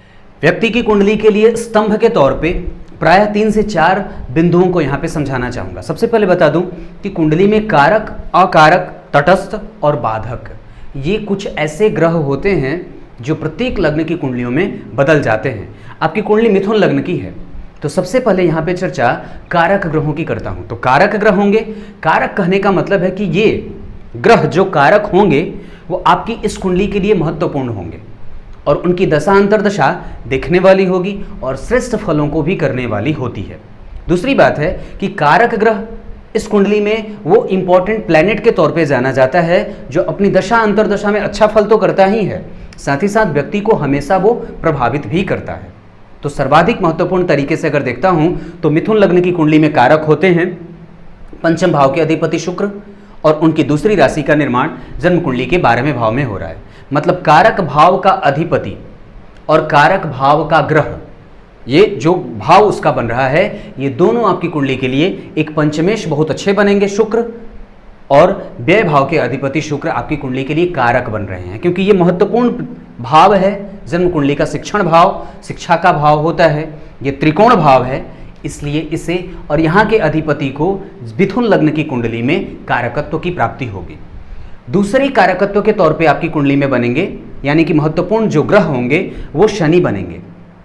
व्यक्ति की कुंडली के लिए स्तंभ के तौर पे प्रायः 3 से 4 बिंदुओं को यहां पे समझाना चाहूंगा। सबसे पहले बता दूं कि कुंडली में कारक, अकारक, तटस्थ और बाधक, ये कुछ ऐसे ग्रह होते हैं जो प्रत्येक लग्न की कुंडलियों में बदल जाते हैं। आपकी कुंडली मिथुन लग्न की है तो सबसे पहले यहां पे चर्चा कारक ग्रहों की करता हूं। तो कारक ग्रह होंगे, कारक कहने का मतलब है कि ये ग्रह जो कारक होंगे वो आपकी इस कुंडली के लिए महत्वपूर्ण होंगे और उनकी दशा अंतर्दशा देखने वाली होगी और श्रेष्ठ फलों को भी करने वाली होती है। दूसरी बात है कि कारक ग्रह इस कुंडली में वो इंपॉर्टेंट प्लैनेट के तौर पे जाना जाता है जो अपनी दशा अंतर्दशा में अच्छा फल तो करता ही है, साथ ही साथ व्यक्ति को हमेशा वो प्रभावित भी करता है। तो सर्वाधिक महत्वपूर्ण तरीके से अगर देखता हूं तो मिथुन लग्न की कुंडली में कारक होते हैं 5वें भाव के अधिपति शुक्र और उनकी दूसरी राशि का निर्माण जन्म कुंडली के 12वें भाव में हो रहा है। मतलब कारक भाव का अधिपति और कारक भाव का ग्रह, ये जो भाव उसका बन रहा है, ये दोनों आपकी कुंडली के लिए एक पंचमेश बहुत अच्छे बनेंगे शुक्र, और व्यय भाव के अधिपति शुक्र आपकी कुंडली के लिए कारक बन रहे हैं क्योंकि ये महत्वपूर्ण भाव है। जन्म कुंडली का शिक्षण भाव, शिक्षा का भाव होता है, ये त्रिकोण भाव है, इसलिए इसे और यहाँ के अधिपति को मिथुन लग्न की कुंडली में कारकत्व की प्राप्ति होगी। दूसरे कारकत्व के तौर पे आपकी कुंडली में बनेंगे, यानी कि महत्वपूर्ण जो ग्रह होंगे वो शनि बनेंगे,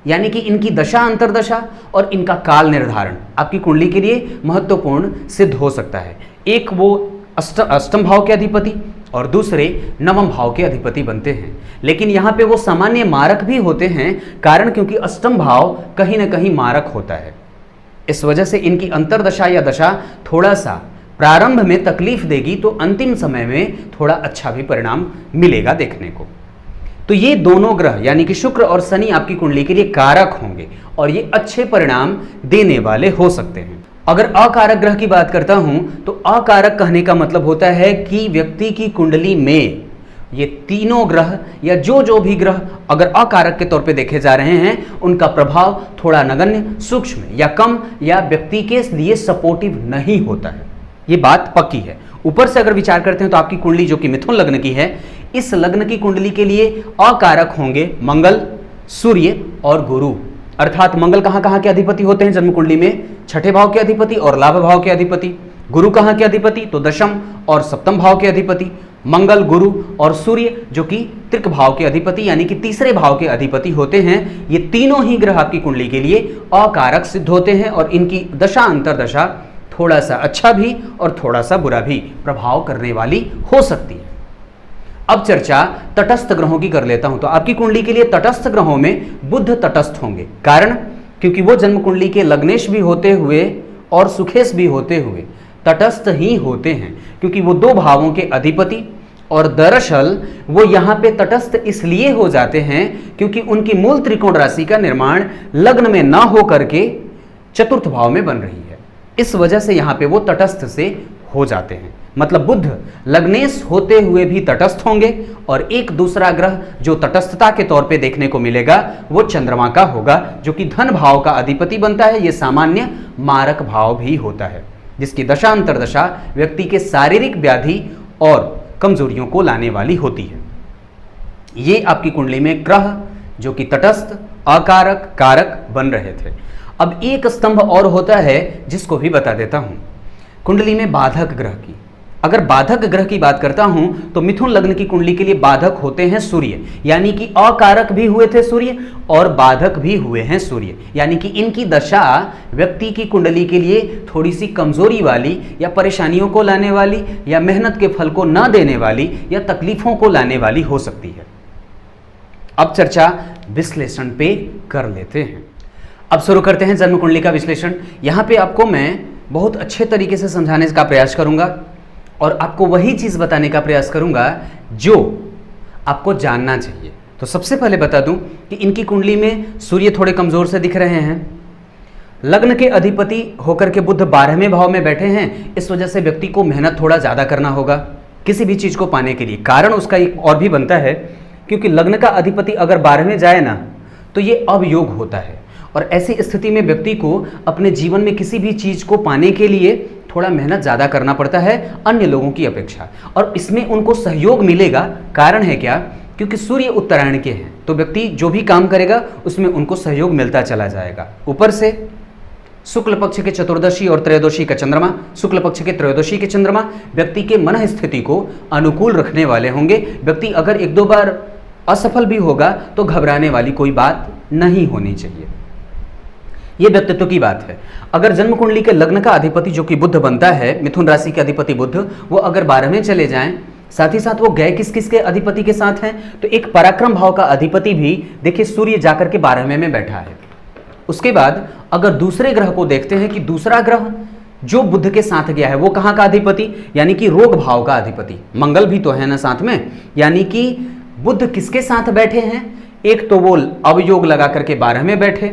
यानी कि इनकी दशा अंतर्दशा और इनका काल निर्धारण आपकी कुंडली के लिए महत्वपूर्ण सिद्ध हो सकता है। एक वो अष्टम भाव के अधिपति और दूसरे 9वें भाव के अधिपति बनते हैं, लेकिन यहाँ पे वो सामान्य मारक भी होते हैं, कारण क्योंकि अष्टम भाव कहीं ना कहीं मारक होता है। इस वजह से इनकी अंतर्दशा या दशा थोड़ा सा प्रारंभ में तकलीफ देगी तो अंतिम समय में थोड़ा अच्छा भी परिणाम मिलेगा देखने को। तो ये दोनों ग्रह यानी कि शुक्र और शनि आपकी कुंडली के लिए कारक होंगे और ये अच्छे परिणाम देने वाले हो सकते हैं। अगर अकारक ग्रह की बात करता हूं तो अकारक कहने का मतलब होता है कि व्यक्ति की कुंडली में ये तीनों ग्रह या जो भी ग्रह अगर अकारक के तौर पे देखे जा रहे हैं, उनका प्रभाव थोड़ा नगण्य, सूक्ष्म या कम या व्यक्ति के लिए सपोर्टिव नहीं होता है। ये बात पक्की है। ऊपर से अगर विचार करते हैं तो आपकी कुंडली जो कि मिथुन लग्न की है, इस लग्न की कुंडली के लिए अकारक होंगे मंगल, सूर्य और गुरु। अर्थात मंगल कहां कहां के अधिपति होते हैं जन्म कुंडली में? 6ठे भाव के अधिपति और लाभ भाव के अधिपति। गुरु कहां के अधिपति? तो 10म और 7म भाव के अधिपति। मंगल, गुरु और सूर्य जो कि त्रिक भाव के अधिपति यानी कि तीसरे भाव के अधिपति होते हैं, ये तीनों ही ग्रह आपकी कुंडली के लिए अकारक सिद्ध होते हैं और इनकी दशा अंतर्दशा थोड़ा सा अच्छा भी और थोड़ा सा बुरा भी प्रभाव करने वाली हो सकती है। अब चर्चा तटस्थ ग्रहों की कर लेता हूं। तो आपकी कुंडली के लिए तटस्थ ग्रहों में बुध तटस्थ होंगे। कारण क्योंकि वो जन्म कुंडली के लग्नेश भी होते हुए और सुखेश भी होते हुए तटस्थ ही होते हैं, क्योंकि वो दो भावों के अधिपति, और दरअसल वो यहां पे तटस्थ इसलिए हो जाते हैं क्योंकि उनकी मूल त्रिकोण राशि का निर्माण लग्न में ना हो करके चतुर्थ भाव में बन रही है। इस वजह से यहां पे वो तटस्थ से हो जाते हैं। मतलब बुध लग्नेश होते हुए भी तटस्थ होंगे और एक दूसरा ग्रह जो तटस्थता के तौर पे देखने को मिलेगा वो चंद्रमा का होगा, जो कि धन भाव का अधिपति बनता है। ये सामान्य मारक भाव भी होता है, जिसकी दशा अंतर्दशा व्यक्ति के शारीरिक व्याधि और कमजोरियों को लाने वाली होती है। ये आपकी कुंडली में ग्रह जो कि तटस्थ, अकारक, कारक बन रहे थे। अब एक स्तंभ और होता है जिसको भी बता देता हूं, कुंडली में बाधक ग्रह की। अगर बाधक ग्रह की बात करता हूं तो मिथुन लग्न की कुंडली के लिए बाधक होते हैं सूर्य, यानी कि अकारक भी हुए थे सूर्य और बाधक भी हुए हैं सूर्य, यानी कि इनकी दशा व्यक्ति की कुंडली के लिए थोड़ी सी कमजोरी वाली या परेशानियों को लाने वाली या मेहनत के फल को न देने वाली या तकलीफों को लाने वाली हो सकती है। अब चर्चा विश्लेषण पे कर लेते हैं। अब शुरू करते हैं जन्म कुंडली का विश्लेषण। यहां पे आपको मैं बहुत अच्छे तरीके से समझाने का प्रयास करूंगा और आपको वही चीज बताने का प्रयास करूंगा जो आपको जानना चाहिए। तो सबसे पहले बता दूं कि इनकी कुंडली में सूर्य थोड़े कमजोर से दिख रहे हैं। लग्न के अधिपति होकर के बुध 12वें भाव में बैठे हैं, इस वजह से व्यक्ति को मेहनत थोड़ा ज्यादा करना होगा किसी भी चीज को पाने के लिए। कारण उसका एक और भी बनता है, क्योंकि लग्न का अधिपति अगर 12वें जाए ना तो ये अवयोग होता है और ऐसी स्थिति में व्यक्ति को अपने जीवन में किसी भी चीज को पाने के लिए थोड़ा मेहनत ज़्यादा करना पड़ता है अन्य लोगों की अपेक्षा, और इसमें उनको सहयोग मिलेगा। कारण है क्या? क्योंकि सूर्य उत्तरायण के हैं, तो व्यक्ति जो भी काम करेगा उसमें उनको सहयोग मिलता चला जाएगा। ऊपर से शुक्ल पक्ष के चतुर्दशी और त्रयोदशी का चंद्रमा, शुक्ल पक्ष के त्रयोदशी के चंद्रमा व्यक्ति के मन स्थिति को अनुकूल रखने वाले होंगे। व्यक्ति अगर एक दो बार असफल भी होगा तो घबराने वाली कोई बात नहीं होनी चाहिए। ये व्यक्तित्व की बात है। अगर जन्म कुंडली के लग्न का अधिपति जो कि बुध बनता है, मिथुन राशि के अधिपति बुध, वो अगर 12वें चले जाएं, साथ ही साथ वो गए किस किस के अधिपति के साथ हैं, तो एक पराक्रम भाव का अधिपति भी देखिए सूर्य जाकर के 12वें में बैठा है। उसके बाद अगर दूसरे ग्रह को देखते हैं कि दूसरा ग्रह जो बुध के साथ गया है वो कहाँ का अधिपति, यानी कि रोग भाव का अधिपति, मंगल भी तो है ना साथ में, यानी कि बुध किसके साथ बैठे हैं? एक तो वो अवयोग लगा करके 12वें बैठे,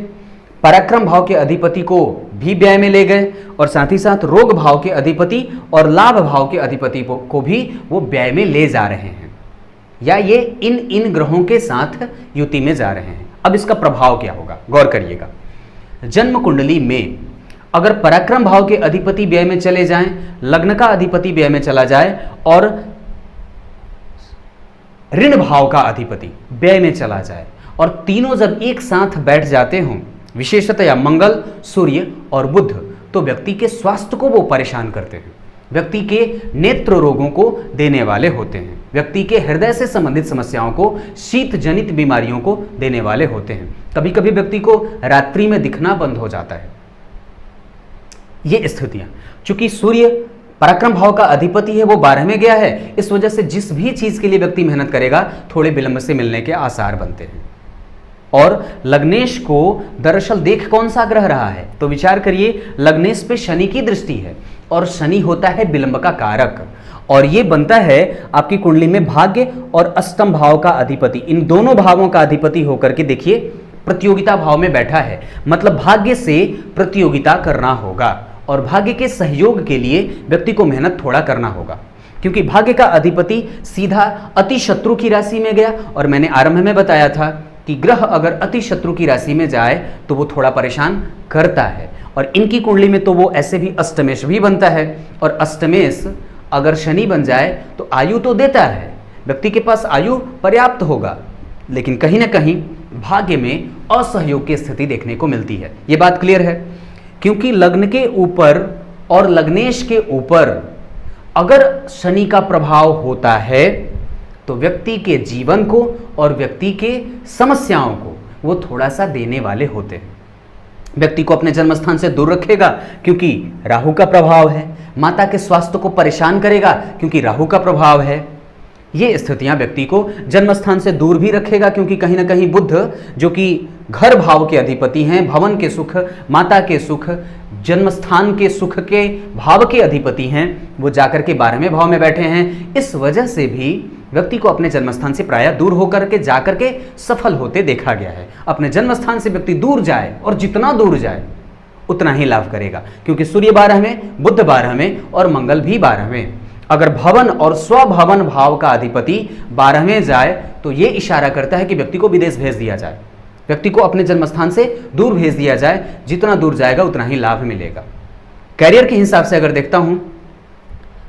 पराक्रम भाव के अधिपति को भी व्यय में ले गए और साथ ही साथ रोग भाव के अधिपति और लाभ भाव के अधिपति को भी वो व्यय में ले जा रहे हैं, या ये इन ग्रहों के साथ युति में जा रहे हैं। अब इसका प्रभाव क्या होगा, गौर करिएगा। जन्म कुंडली में अगर पराक्रम भाव के अधिपति व्यय में चले जाएं, लग्न का अधिपति व्यय में चला जाए और ऋण भाव का अधिपति व्यय में चला जाए और तीनों जब एक साथ बैठ जाते हों, विशेषतया मंगल, सूर्य और बुध, तो व्यक्ति के स्वास्थ्य को वो परेशान करते हैं, व्यक्ति के नेत्र रोगों को देने वाले होते हैं, व्यक्ति के हृदय से संबंधित समस्याओं को, शीत जनित बीमारियों को देने वाले होते हैं। कभी कभी व्यक्ति को रात्रि में दिखना बंद हो जाता है। ये स्थितियां, चूंकि सूर्य पराक्रम भाव का अधिपति है, वो 12वें गया है, इस वजह से जिस भी चीज के लिए व्यक्ति मेहनत करेगा थोड़े विलंब से मिलने के आसार बनते हैं। और लग्नेश को दरअसल देख कौन सा ग्रह रहा है, तो विचार करिए, लग्नेश पे शनि की दृष्टि है और शनि होता है विलंब का कारक, और ये बनता है आपकी कुंडली में भाग्य और अष्टम भाव का अधिपति। इन दोनों भावों का अधिपति होकर के देखिए प्रतियोगिता भाव में बैठा है, मतलब भाग्य से प्रतियोगिता करना होगा और भाग्य के सहयोग के लिए व्यक्ति को मेहनत थोड़ा करना होगा, क्योंकि भाग्य का अधिपति सीधा अति शत्रु की राशि में गया। और मैंने आरंभ में बताया था कि ग्रह अगर अति शत्रु की राशि में जाए तो वो थोड़ा परेशान करता है, और इनकी कुंडली में तो वो ऐसे भी अष्टमेश भी बनता है, और अष्टमेश अगर शनि बन जाए तो आयु तो देता है, व्यक्ति के पास आयु पर्याप्त होगा, लेकिन कहीं ना कहीं भाग्य में असहयोग की स्थिति देखने को मिलती है। ये बात क्लियर है, क्योंकि लग्न के ऊपर और लग्नेश के ऊपर अगर शनि का प्रभाव होता है तो व्यक्ति के जीवन को और व्यक्ति के समस्याओं को वो थोड़ा सा देने वाले होते हैं। व्यक्ति को अपने जन्म स्थान से दूर रखेगा क्योंकि राहु का प्रभाव है। माता के स्वास्थ्य को परेशान करेगा क्योंकि राहु का प्रभाव है। ये स्थितियां व्यक्ति को जन्म स्थान से दूर भी रखेगा क्योंकि कहीं ना कहीं बुध जो कि घर भाव के अधिपति हैं, भवन के सुख, माता के सुख, जन्म स्थान के सुख के भाव के अधिपति हैं, वो जाकर के 12वें भाव में बैठे हैं। इस वजह से भी व्यक्ति को अपने जन्मस्थान से प्रायः दूर होकर के जाकर के सफल होते देखा गया है। अपने जन्मस्थान से व्यक्ति दूर जाए और जितना दूर जाए उतना ही लाभ करेगा क्योंकि सूर्य 12वें, बुध 12वें और मंगल भी 12वें। अगर भवन और स्वभवन भाव का अधिपति 12वें जाए तो यह इशारा करता है कि व्यक्ति को विदेश भेज दिया जाए, व्यक्ति को अपने जन्मस्थान से दूर भेज दिया जाए। जितना दूर जाएगा उतना ही लाभ मिलेगा। कैरियर के हिसाब से अगर देखता हूं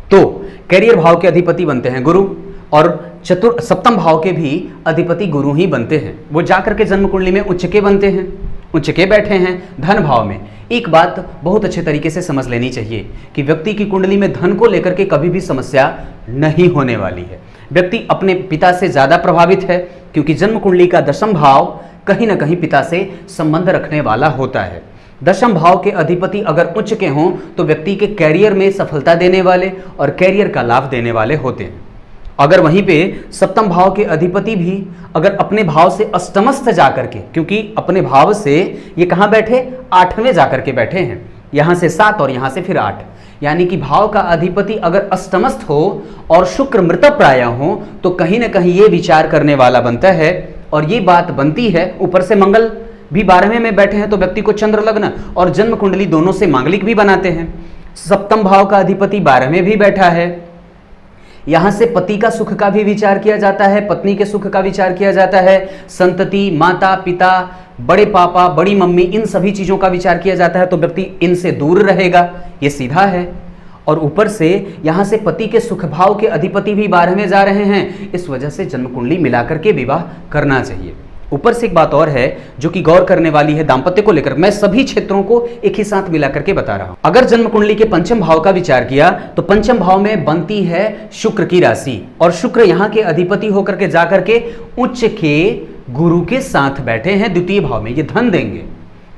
तो कैरियर भाव के अधिपति बनते हैं गुरु और सप्तम भाव के भी अधिपति गुरु ही बनते हैं। वो जाकर के जन्म कुंडली में उच्च के बनते हैं, उच्च के बैठे हैं धन भाव में। एक बात बहुत अच्छे तरीके से समझ लेनी चाहिए कि व्यक्ति की कुंडली में धन को लेकर के कभी भी समस्या नहीं होने वाली है। व्यक्ति अपने पिता से ज्यादा प्रभावित है क्योंकि जन्म कुंडली का दशम भाव कहीं ना कहीं पिता से संबंध रखने वाला होता है। दशम भाव के अधिपति अगर उच्च के हों तो व्यक्ति के कैरियर में सफलता देने वाले और कैरियर का लाभ देने वाले होते हैं। अगर वहीं पे सप्तम भाव के अधिपति भी अगर अपने भाव से अष्टमस्थ जाकर के, क्योंकि अपने भाव से ये कहां बैठे, 8वें जाकर के बैठे हैं, यहां से 7 और यहां से फिर 8, यानी कि भाव का अधिपति अगर अष्टमस्थ हो और शुक्र मृतप्राय हो तो कहीं ना कहीं ये विचार करने वाला बनता है। और ये बात बनती है, ऊपर से मंगल भी 12वें में बैठे हैं तो व्यक्ति को चंद्र लग्न और जन्म कुंडली दोनों से मांगलिक भी बनाते हैं। सप्तम भाव का अधिपति 12वें भी बैठा है, यहां से पति का सुख का भी विचार किया जाता है, पत्नी के सुख का विचार किया जाता है, संतति, माता पिता, बड़े पापा, बड़ी मम्मी, इन सभी चीजों का विचार किया जाता है तो व्यक्ति इनसे दूर रहेगा, ये सीधा है। और ऊपर से यहां से पति के सुख भाव के अधिपति भी 12वें जा रहे हैं, इस वजह से जन्म कुंडली मिलाकर के विवाह करना चाहिए। ऊपर से एक बात और है जो कि गौर करने वाली है दाम्पत्य को लेकर, मैं सभी क्षेत्रों को एक ही साथ मिला करके बता रहा हूं। अगर जन्म कुंडली के पंचम भाव का विचार किया तो पंचम भाव में बनती है शुक्र की राशि और शुक्र यहां के अधिपति होकर के जाकर के उच्च के गुरु के साथ बैठे हैं द्वितीय भाव में। ये धन देंगे,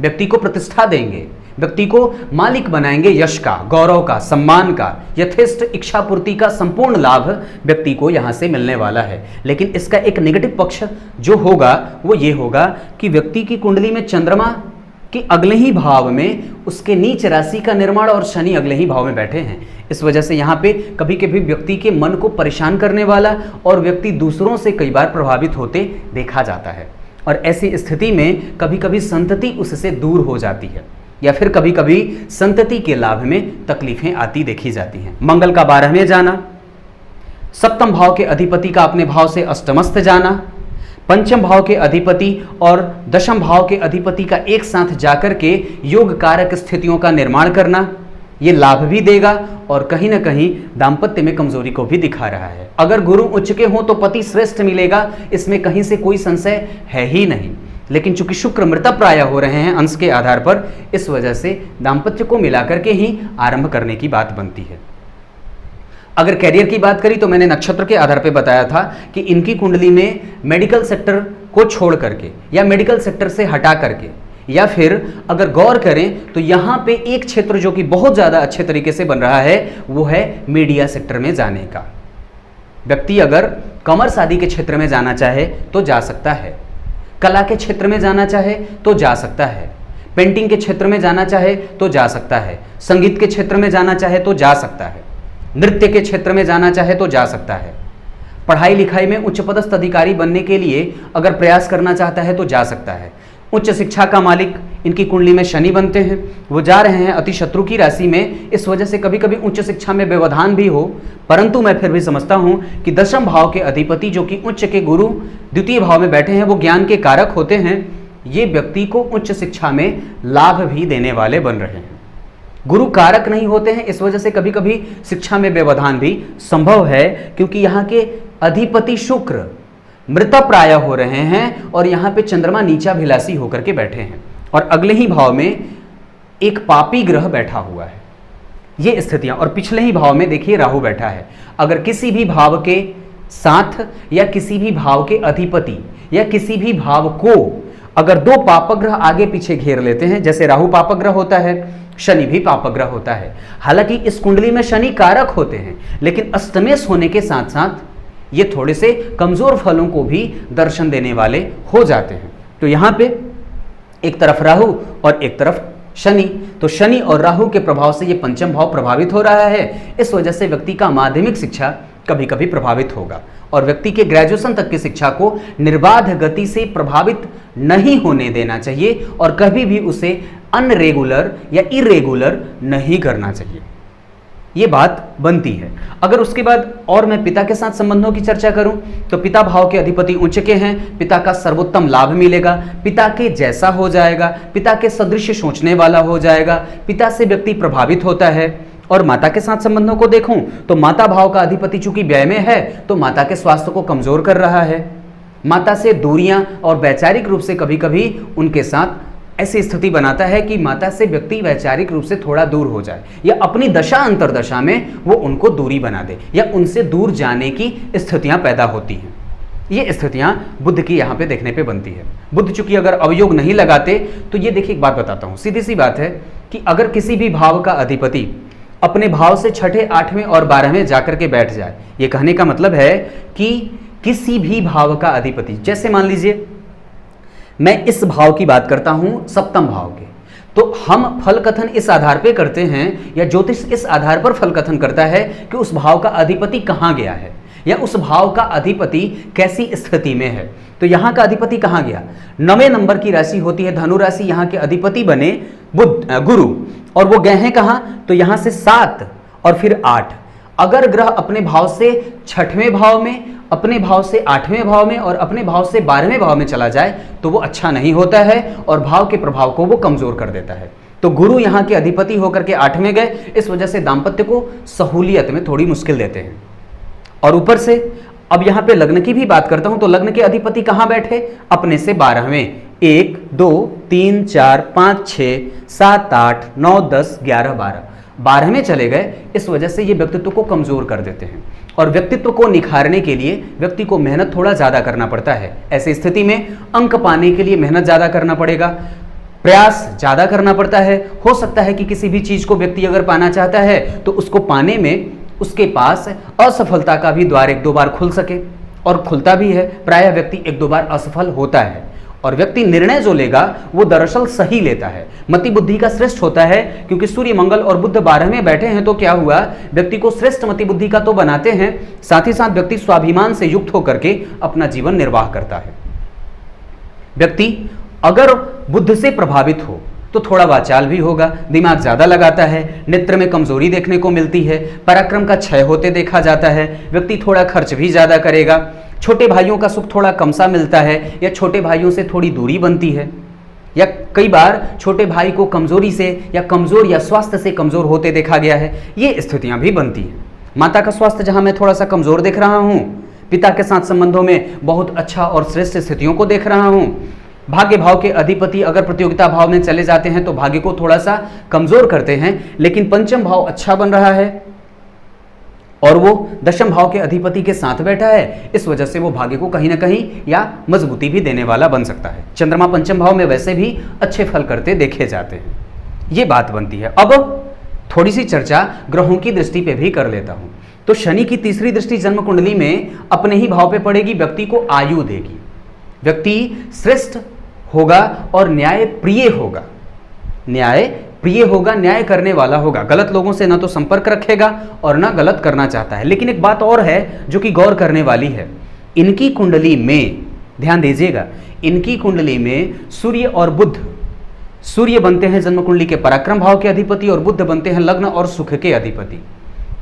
व्यक्ति को प्रतिष्ठा देंगे, व्यक्ति को मालिक बनाएंगे, यश का, गौरव का, सम्मान का, यथेष्ट इच्छा पूर्ति का संपूर्ण लाभ व्यक्ति को यहां से मिलने वाला है। लेकिन इसका एक नेगेटिव पक्ष जो होगा वो ये होगा कि व्यक्ति की कुंडली में चंद्रमा के अगले ही भाव में उसके नीच राशि का निर्माण और शनि अगले ही भाव में बैठे हैं। इस वजह से यहाँ पे कभी कभी व्यक्ति के मन को परेशान करने वाला और व्यक्ति दूसरों से कई बार प्रभावित होते देखा जाता है। और ऐसी स्थिति में कभी कभी संतति उससे दूर हो जाती है या फिर कभी कभी संतति के लाभ में तकलीफें आती देखी जाती हैं। मंगल का 12वें जाना, सप्तम भाव के अधिपति का अपने भाव से अष्टमस्थ जाना, पंचम भाव के अधिपति और दशम भाव के अधिपति का एक साथ जाकर के योग कारक स्थितियों का निर्माण करना, ये लाभ भी देगा और कहीं ना कहीं दाम्पत्य में कमजोरी को भी दिखा रहा है। अगर गुरु उच्च के हों तो पति श्रेष्ठ मिलेगा, इसमें कहीं से कोई संशय है ही नहीं। लेकिन चूंकि शुक्र मृतप्राय हो रहे हैं अंश के आधार पर, इस वजह से दाम्पत्य को मिलाकर के ही आरंभ करने की बात बनती है। अगर कैरियर की बात करी तो मैंने नक्षत्र के आधार पर बताया था कि इनकी कुंडली में मेडिकल सेक्टर को छोड़ करके या मेडिकल सेक्टर से हटा करके या फिर अगर गौर करें तो यहाँ पे एक क्षेत्र जो कि बहुत ज़्यादा अच्छे तरीके से बन रहा है वो है मीडिया सेक्टर में जाने का। व्यक्ति अगर कॉमर्स आदि के क्षेत्र में जाना चाहे तो जा सकता है, कला के क्षेत्र में जाना चाहे तो जा सकता है, पेंटिंग के क्षेत्र में जाना चाहे तो जा सकता है, संगीत के क्षेत्र में जाना चाहे तो जा सकता है, नृत्य के क्षेत्र में जाना चाहे तो जा सकता है, पढ़ाई लिखाई में उच्च पदस्थ अधिकारी बनने के लिए अगर प्रयास करना चाहता है तो जा सकता है। उच्च शिक्षा का मालिक इनकी कुंडली में शनि बनते हैं, वो जा रहे हैं अति शत्रु की राशि में, इस वजह से कभी कभी उच्च शिक्षा में व्यवधान भी हो। परंतु मैं फिर भी समझता हूं कि दशम भाव के अधिपति जो कि उच्च के गुरु द्वितीय भाव में बैठे हैं वो ज्ञान के कारक होते हैं, ये व्यक्ति को उच्च शिक्षा में लाभ भी देने वाले बन रहे हैं। गुरु कारक नहीं होते हैं, इस वजह से कभी कभी शिक्षा में व्यवधान भी संभव है, क्योंकि यहाँ के अधिपति शुक्र मृतप्राय हो रहे हैं और यहाँ पे चंद्रमा नीचाभिलाषी होकर के बैठे हैं और अगले ही भाव में एक पापी ग्रह बैठा हुआ है। ये स्थितियां, और पिछले ही भाव में देखिए राहु बैठा है। अगर किसी भी भाव के साथ या किसी भी भाव के अधिपति या किसी भी भाव को अगर दो पापग्रह आगे पीछे घेर लेते हैं, जैसे राहु पापग्रह होता है, शनि भी पापग्रह होता है। हालांकि इस कुंडली में शनि कारक होते हैं, लेकिन अस्तमेश होने के साथ साथ ये थोड़े से कमजोर फलों को भी दर्शन देने वाले हो जाते हैं। तो यहां पे एक तरफ राहु और एक तरफ शनि, तो शनि और राहु के प्रभाव से ये पंचम भाव प्रभावित हो रहा है। इस वजह से व्यक्ति का माध्यमिक शिक्षा कभी कभी प्रभावित होगा और व्यक्ति के ग्रेजुएशन तक की शिक्षा को निर्बाध गति से प्रभावित नहीं होने देना चाहिए और कभी भी उसे अनरेगुलर या इरेगुलर नहीं करना चाहिए। ये बात बनती है। अगर उसके बाद और मैं पिता के साथ संबंधों की चर्चा करूं तो पिता भाव के अधिपति उच्च के हैं, पिता का सर्वोत्तम लाभ मिलेगा, पिता के जैसा हो जाएगा, पिता के सदृश सोचने वाला हो जाएगा, पिता से व्यक्ति प्रभावित होता है। और माता के साथ संबंधों को देखूं तो माता भाव का अधिपति चूंकि व्यय में है तो माता के स्वास्थ्य को कमजोर कर रहा है। माता से दूरियां और वैचारिक रूप से कभी कभी उनके साथ ऐसी स्थिति बनाता है कि माता से व्यक्ति वैचारिक रूप से थोड़ा दूर हो जाए या अपनी दशा अंतरदशा में वो उनको दूरी बना दे या उनसे दूर जाने की स्थितियां पैदा होती हैं। ये स्थितियां बुध की यहाँ पे देखने पे बनती है। बुध चूंकि अगर अवयोग नहीं लगाते तो ये देखिए, एक बात बताता हूँ, सीधी सी बात है कि अगर किसी भी भाव का अधिपति अपने भाव से छठे, आठवें और 12वें जाकर के बैठ जाए, ये कहने का मतलब है कि किसी भी भाव का अधिपति, जैसे मान लीजिए मैं इस भाव की बात करता हूं सप्तम भाव के, तो हम फल कथन इस आधार पे करते हैं या ज्योतिष इस आधार पर फल कथन करता है कि उस भाव का अधिपति कहां गया है या उस भाव का अधिपति कैसी स्थिति में है। तो यहां का अधिपति कहां गया, 9वें नंबर की राशि होती है धनु राशि, यहां के अधिपति बने गुरु, और वो गए हैं कहां, तो यहां से 7 और फिर 8। अगर ग्रह अपने भाव से छठवें भाव में, अपने भाव से 8वें भाव में और अपने भाव से 12वें भाव में चला जाए तो वो अच्छा नहीं होता है और भाव के प्रभाव को वो कमजोर कर देता है। तो गुरु यहाँ के अधिपति होकर के 8वें गए, इस वजह से दाम्पत्य को सहूलियत में थोड़ी मुश्किल देते हैं। और ऊपर से अब यहाँ पे लग्न की भी बात करता हूं तो लग्न के अधिपति कहाँ बैठे, अपने से 12वें, 1 2 3 4 5 6 7 8 9 10 11 12 में चले गए। इस वजह से ये व्यक्तित्व को कमजोर कर देते हैं और व्यक्तित्व को निखारने के लिए व्यक्ति को मेहनत थोड़ा ज्यादा करना पड़ता है। ऐसी स्थिति में अंक पाने के लिए मेहनत ज्यादा करना पड़ेगा, प्रयास ज्यादा करना पड़ता है। हो सकता है कि किसी भी चीज को व्यक्ति अगर पाना चाहता है तो उसको पाने में उसके पास असफलता का भी द्वार 1-2 बार खुल सके, और खुलता भी है। प्रायः व्यक्ति 1-2 बार असफल होता है और व्यक्ति निर्णय जो लेगा वो दरअसल सही लेता है, मति बुद्धि का श्रेष्ठ होता है। क्योंकि सूर्य, मंगल और बुध 12वें बैठे हैं तो क्या हुआ, व्यक्ति को श्रेष्ठ मति बुद्धि का तो बनाते हैं, साथ ही साथ व्यक्ति स्वाभिमान से युक्त होकर के अपना जीवन निर्वाह करता है। व्यक्ति अगर बुध से प्रभावित हो तो थोड़ा वाचाल भी होगा, दिमाग ज्यादा लगाता है, नेत्र में कमजोरी देखने को मिलती है, पराक्रम का क्षय होते देखा जाता है, व्यक्ति थोड़ा खर्च भी ज्यादा करेगा, छोटे भाइयों का सुख थोड़ा कम सा मिलता है या छोटे भाइयों से थोड़ी दूरी बनती है, या कई बार छोटे भाई को कमजोरी से या कमजोर या स्वास्थ्य से कमजोर होते देखा गया है। ये स्थितियां भी बनती हैं। माता का स्वास्थ्य जहां मैं थोड़ा सा कमजोर देख रहा हूं, पिता के साथ संबंधों में बहुत अच्छा और श्रेष्ठ स्थितियों को देख रहा हूं। भाग्य भाव के अधिपति अगर प्रतियोगिता भाव में चले जाते हैं तो भाग्य को थोड़ा सा कमजोर करते हैं, लेकिन पंचम भाव अच्छा बन रहा है और वो दशम भाव के अधिपति के साथ बैठा है, इस वजह से वो भाग्य को कहीं ना कहीं या मजबूती भी देने वाला बन सकता है। चंद्रमा पंचम भाव में वैसे भी अच्छे फल करते देखे जाते हैं, ये बात बनती है। अब थोड़ी सी चर्चा ग्रहों की दृष्टि पे भी कर लेता हूं। तो शनि की तीसरी दृष्टि जन्म कुंडली में अपने ही भाव पे पड़ेगी, व्यक्ति को आयु देगी, व्यक्ति श्रेष्ठ होगा और न्याय प्रिय होगा, न्याय प्रिय होगा, न्याय करने वाला होगा, गलत लोगों से ना तो संपर्क रखेगा और ना गलत करना चाहता है। लेकिन एक बात और है जो कि गौर करने वाली है, इनकी कुंडली में ध्यान दीजिएगा, इनकी कुंडली में सूर्य और बुध, सूर्य बनते हैं जन्म कुंडली के पराक्रम भाव के अधिपति और बुध बनते हैं लग्न और सुख के अधिपति।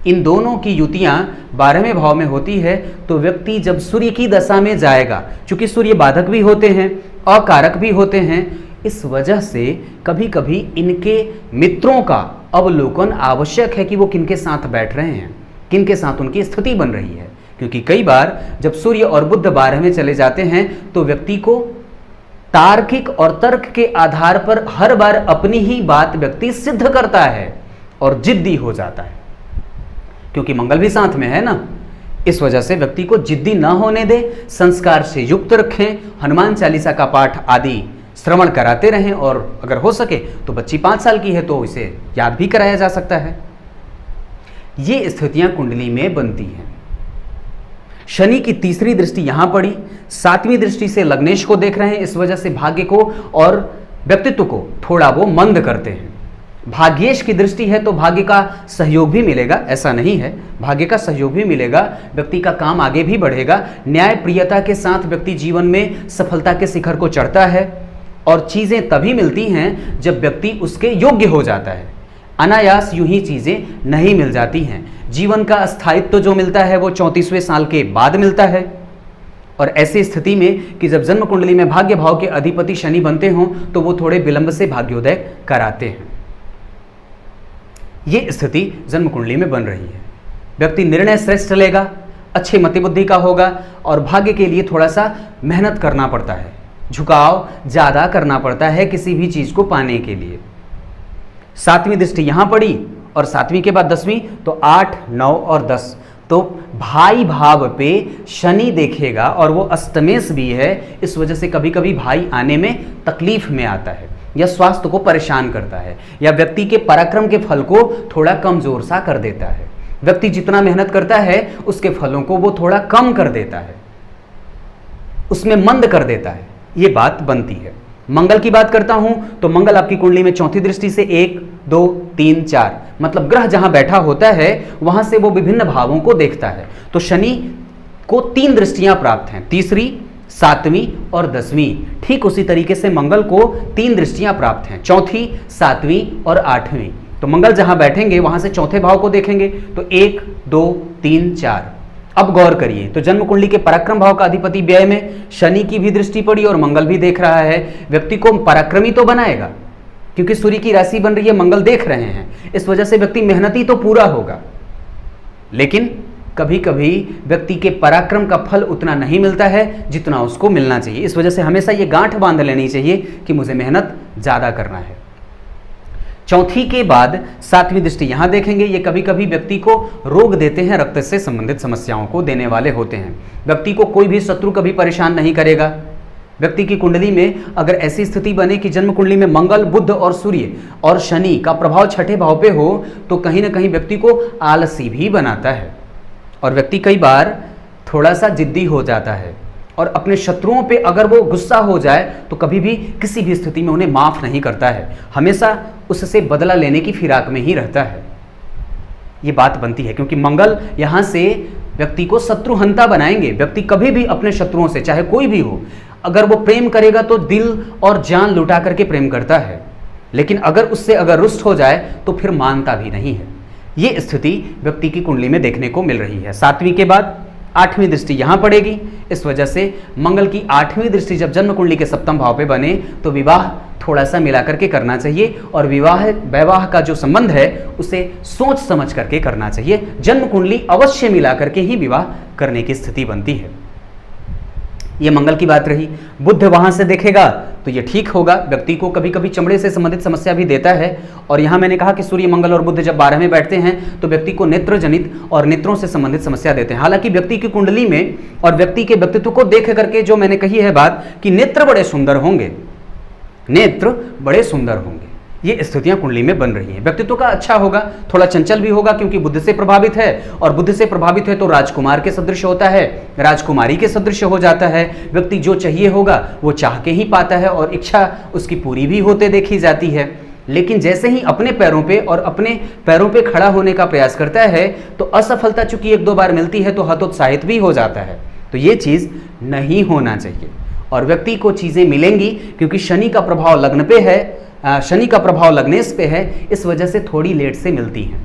इन दोनों की युतियां 12वें भाव में होती है तो व्यक्ति जब सूर्य की दशा में जाएगा, चूंकि सूर्य बाधक भी होते हैं, अकारक भी होते हैं, इस वजह से कभी कभी इनके मित्रों का अवलोकन आवश्यक है कि वो किनके साथ बैठ रहे हैं, किनके साथ उनकी स्थिति बन रही है। क्योंकि कई बार जब सूर्य और बुध 12वें चले जाते हैं तो व्यक्ति को तार्किक और तर्क के आधार पर हर बार अपनी ही बात व्यक्ति सिद्ध करता है, और जिद्दी हो जाता है, क्योंकि मंगल भी साथ में है ना। इस वजह से व्यक्ति को जिद्दी ना होने दे, संस्कार से युक्त रखें, हनुमान चालीसा का पाठ आदि श्रवण कराते रहें, और अगर हो सके तो बच्ची 5 साल की है तो इसे याद भी कराया जा सकता है। ये स्थितियां कुंडली में बनती हैं। शनि की तीसरी दृष्टि यहां पड़ी, 7वीं दृष्टि से लग्नेश को देख रहे हैं, इस वजह से भाग्य को और व्यक्तित्व को थोड़ा वो मंद करते हैं। भाग्येश की दृष्टि है तो भाग्य का सहयोग भी मिलेगा, ऐसा नहीं है, भाग्य का सहयोग भी मिलेगा, व्यक्ति का काम आगे भी बढ़ेगा, न्याय प्रियता के साथ व्यक्ति जीवन में सफलता के शिखर को चढ़ता है, और चीजें तभी मिलती हैं जब व्यक्ति उसके योग्य हो जाता है। अनायास यूं ही चीजें नहीं मिल जाती हैं। जीवन का स्थायित्व जो मिलता है वो 34वें साल के बाद मिलता है, और ऐसी स्थिति में कि जब जन्म कुंडली में भाग्य भाव के अधिपति शनि बनते हों तो वो थोड़े विलंब से भाग्योदय कराते हैं। ये स्थिति जन्म कुंडली में बन रही है। व्यक्ति निर्णय श्रेष्ठ लेगा, अच्छी मति बुद्धि का होगा, और भाग्य के लिए थोड़ा सा मेहनत करना पड़ता है, झुकाव ज़्यादा करना पड़ता है किसी भी चीज़ को पाने के लिए। 7वीं दृष्टि यहाँ पड़ी, और 7वीं के बाद 10वीं, तो 8, 9 और 10, तो भाई भाव पे शनि देखेगा, और वो अष्टमेश भी है, इस वजह से कभी कभी भाई आने में तकलीफ में आता है, या स्वास्थ्य को परेशान करता है, या व्यक्ति के पराक्रम के फल को थोड़ा कमजोर सा कर देता है। व्यक्ति जितना मेहनत करता है उसके फलों को वो थोड़ा कम कर देता है, उसमें मंद कर देता है, ये बात बनती है। मंगल की बात करता हूं तो मंगल आपकी कुंडली में 4थी दृष्टि से 1, 2, 3, 4, मतलब ग्रह जहां बैठा होता है वहां से वो विभिन्न भावों को देखता है। तो शनि को 3 दृष्टियां प्राप्त हैं, तीसरी, 7वीं और 10वीं। ठीक उसी तरीके से मंगल को 3 दृष्टियां प्राप्त हैं, 4थी, 7वीं और 8वीं। तो मंगल जहां बैठेंगे वहां से 4थे भाव को देखेंगे, तो 1, 2, 3, 4। अब गौर करिए, तो जन्म कुंडली के पराक्रम भाव का अधिपति व्यय में शनि की भी दृष्टि पड़ी और मंगल भी देख रहा है। व्यक्ति को पराक्रमी तो बनाएगा, क्योंकि सूर्य की राशि बन रही है, मंगल देख रहे हैं, इस वजह से व्यक्ति मेहनती तो पूरा होगा, लेकिन कभी कभी व्यक्ति के पराक्रम का फल उतना नहीं मिलता है जितना उसको मिलना चाहिए। इस वजह से हमेशा ये गांठ बांध लेनी चाहिए कि मुझे मेहनत ज़्यादा करना है। 4थी के बाद 7वीं दृष्टि यहाँ देखेंगे, ये कभी कभी व्यक्ति को रोग देते हैं, रक्त से संबंधित समस्याओं को देने वाले होते हैं। व्यक्ति को कोई भी शत्रु कभी परेशान नहीं करेगा। व्यक्ति की कुंडली में अगर ऐसी स्थिति बने कि जन्म कुंडली में मंगल, बुध और सूर्य और शनि का प्रभाव 6ठे भाव पे हो, तो कहीं ना कहीं व्यक्ति को आलसी भी बनाता है, और व्यक्ति कई बार थोड़ा सा जिद्दी हो जाता है, और अपने शत्रुओं पे अगर वो गुस्सा हो जाए तो कभी भी किसी भी स्थिति में उन्हें माफ़ नहीं करता है, हमेशा उससे बदला लेने की फिराक में ही रहता है। ये बात बनती है, क्योंकि मंगल यहाँ से व्यक्ति को शत्रुहंता बनाएंगे। व्यक्ति कभी भी अपने शत्रुओं से, चाहे कोई भी हो, अगर वो प्रेम करेगा तो दिल और जान लुटा करके प्रेम करता है, लेकिन अगर उससे अगर रुष्ट हो जाए तो फिर मानता भी नहीं है। ये स्थिति व्यक्ति की कुंडली में देखने को मिल रही है। 7वीं के बाद 8वीं दृष्टि यहाँ पड़ेगी, इस वजह से मंगल की 8वीं दृष्टि जब जन्म कुंडली के 7म भाव पे बने तो विवाह थोड़ा सा मिला करके करना चाहिए, और वैवाह का जो संबंध है उसे सोच समझ करके करना चाहिए। जन्म कुंडली अवश्य मिला करके ही विवाह करने की स्थिति बनती है। ये मंगल की बात रही। बुध वहां से देखेगा तो ये ठीक होगा। व्यक्ति को कभी कभी चमड़े से संबंधित समस्या भी देता है, और यहाँ मैंने कहा कि सूर्य, मंगल और बुध जब 12 में बैठते हैं तो व्यक्ति को नेत्र जनित और नेत्रों से संबंधित समस्या देते हैं। हालांकि व्यक्ति की कुंडली में और व्यक्ति के व्यक्तित्व को देख करके जो मैंने कही है बात कि नेत्र बड़े सुंदर होंगे, नेत्र बड़े सुंदर होंगे, ये स्थितियां कुंडली में बन रही हैं। व्यक्तित्व का अच्छा होगा, थोड़ा चंचल भी होगा, क्योंकि बुध से प्रभावित है, और बुध से प्रभावित है तो राजकुमार के सदृश होता है, राजकुमारी के सदृश हो जाता है। व्यक्ति जो चाहिए होगा वो चाह के ही पाता है, और इच्छा उसकी पूरी भी होते देखी जाती है। लेकिन जैसे ही अपने पैरों पे खड़ा होने का प्रयास करता है तो असफलता चूंकि 1-2 बार मिलती है तो हतोत्साहित भी हो जाता है। तो ये चीज़ नहीं होना चाहिए, और व्यक्ति को चीज़ें मिलेंगी, क्योंकि शनि का प्रभाव लग्न पे है, शनि का प्रभाव लग्नेश पे है, इस वजह से थोड़ी लेट से मिलती हैं।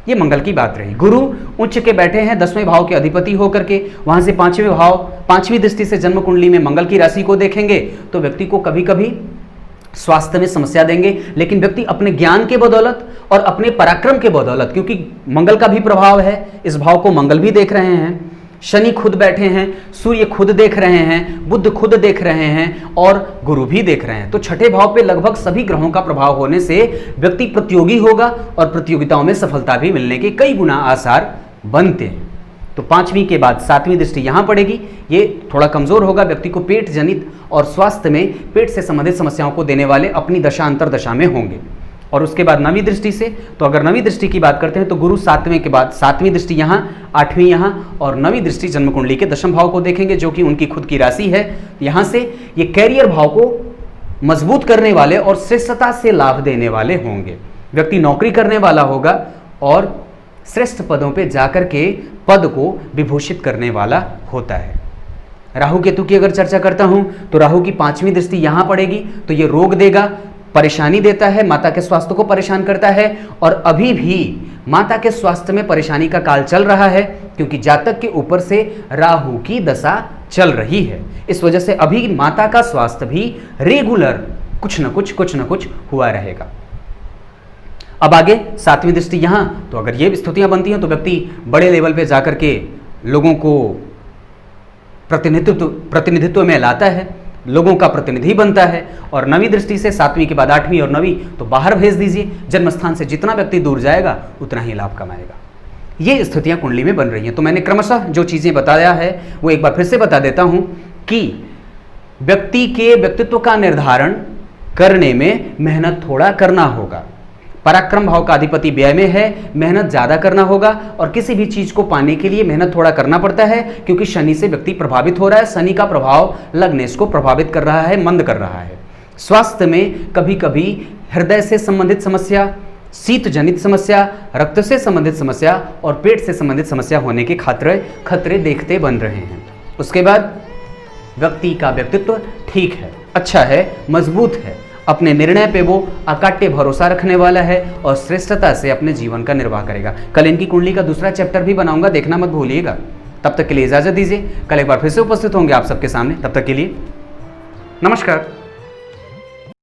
ये मंगल की बात रही। गुरु उच्च के बैठे हैं 10वें भाव के अधिपति होकर के, वहां से 5वीं दृष्टि से जन्म कुंडली में मंगल की राशि को देखेंगे तो व्यक्ति को कभी कभी स्वास्थ्य में समस्या देंगे, लेकिन व्यक्ति अपने ज्ञान के बदौलत और अपने पराक्रम के बदौलत, क्योंकि मंगल का भी प्रभाव है, इस भाव को मंगल भी देख रहे हैं, शनि खुद बैठे हैं, सूर्य खुद देख रहे हैं, बुध खुद देख रहे हैं और गुरु भी देख रहे हैं। तो छठे भाव पे लगभग सभी ग्रहों का प्रभाव होने से व्यक्ति प्रतियोगी होगा और प्रतियोगिताओं में सफलता भी मिलने के कई गुना आसार बनते हैं। तो पांचवीं के बाद सातवीं दृष्टि यहां पड़ेगी। ये थोड़ा कमजोर होगा, व्यक्ति को पेट जनित और स्वास्थ्य में पेट से संबंधित समस्याओं को देने वाले अपनी दशा अंतरदशा में होंगे। और उसके बाद नवीं दृष्टि से, तो अगर नवीं दृष्टि की बात करते हैं तो गुरु सातवें के बाद सातवीं दृष्टि यहाँ, आठवीं यहाँ और नवीं दृष्टि जन्म कुंडली के दशम भाव को देखेंगे जो कि उनकी खुद की राशि है। यहाँ से ये कैरियर भाव को मजबूत करने वाले और श्रेष्ठता से लाभ देने वाले होंगे। व्यक्ति नौकरी करने वाला होगा और श्रेष्ठ पदों पे जाकर के पद को विभूषित करने वाला होता है। राहु केतु की अगर चर्चा करता हूं तो राहु की पांचवी दृष्टि यहां पड़ेगी, तो ये रोग देगा, परेशानी देता है, माता के स्वास्थ्य को परेशान करता है। और अभी भी माता के स्वास्थ्य में परेशानी का काल चल रहा है क्योंकि जातक के ऊपर से राहु की दशा चल रही है। इस वजह से अभी माता का स्वास्थ्य भी रेगुलर कुछ न कुछ हुआ रहेगा। अब आगे सातवीं दृष्टि यहां, तो अगर ये स्थितियां बनती हैं तो व्यक्ति बड़े लेवल पे जाकर के लोगों को प्रतिनिधित्व में लाता है, लोगों का प्रतिनिधि बनता है। और नवीं दृष्टि से सातवीं के बाद आठवीं और नवीं तो बाहर भेज दीजिए। जन्मस्थान से जितना व्यक्ति दूर जाएगा उतना ही लाभ कमाएगा। ये स्थितियां कुंडली में बन रही हैं। तो मैंने क्रमशः जो चीजें बताया है वो एक बार फिर से बता देता हूं कि व्यक्ति के व्यक्तित्व का निर्धारण करने में मेहनत थोड़ा करना होगा। पराक्रम भाव का अधिपति व्यय में है, मेहनत ज्यादा करना होगा और किसी भी चीज को पाने के लिए मेहनत थोड़ा करना पड़ता है क्योंकि शनि से व्यक्ति प्रभावित हो रहा है। शनि का प्रभाव लग्नेश को प्रभावित कर रहा है, मंद कर रहा है। स्वास्थ्य में कभी कभी हृदय से संबंधित समस्या, शीत जनित समस्या, रक्त से संबंधित समस्या और पेट से संबंधित समस्या होने के खतरे देखते बन रहे हैं। उसके बाद व्यक्ति का व्यक्तित्व ठीक है, अच्छा है, मजबूत है, अपने निर्णय पे वो अकाट्य भरोसा रखने वाला है और श्रेष्ठता से अपने जीवन का निर्वाह करेगा। कल इनकी कुंडली का दूसरा चैप्टर भी बनाऊंगा, देखना मत भूलिएगा। तब तक के लिए इजाजत दीजिए, कल एक बार फिर से उपस्थित होंगे आप सबके सामने। तब तक के लिए नमस्कार।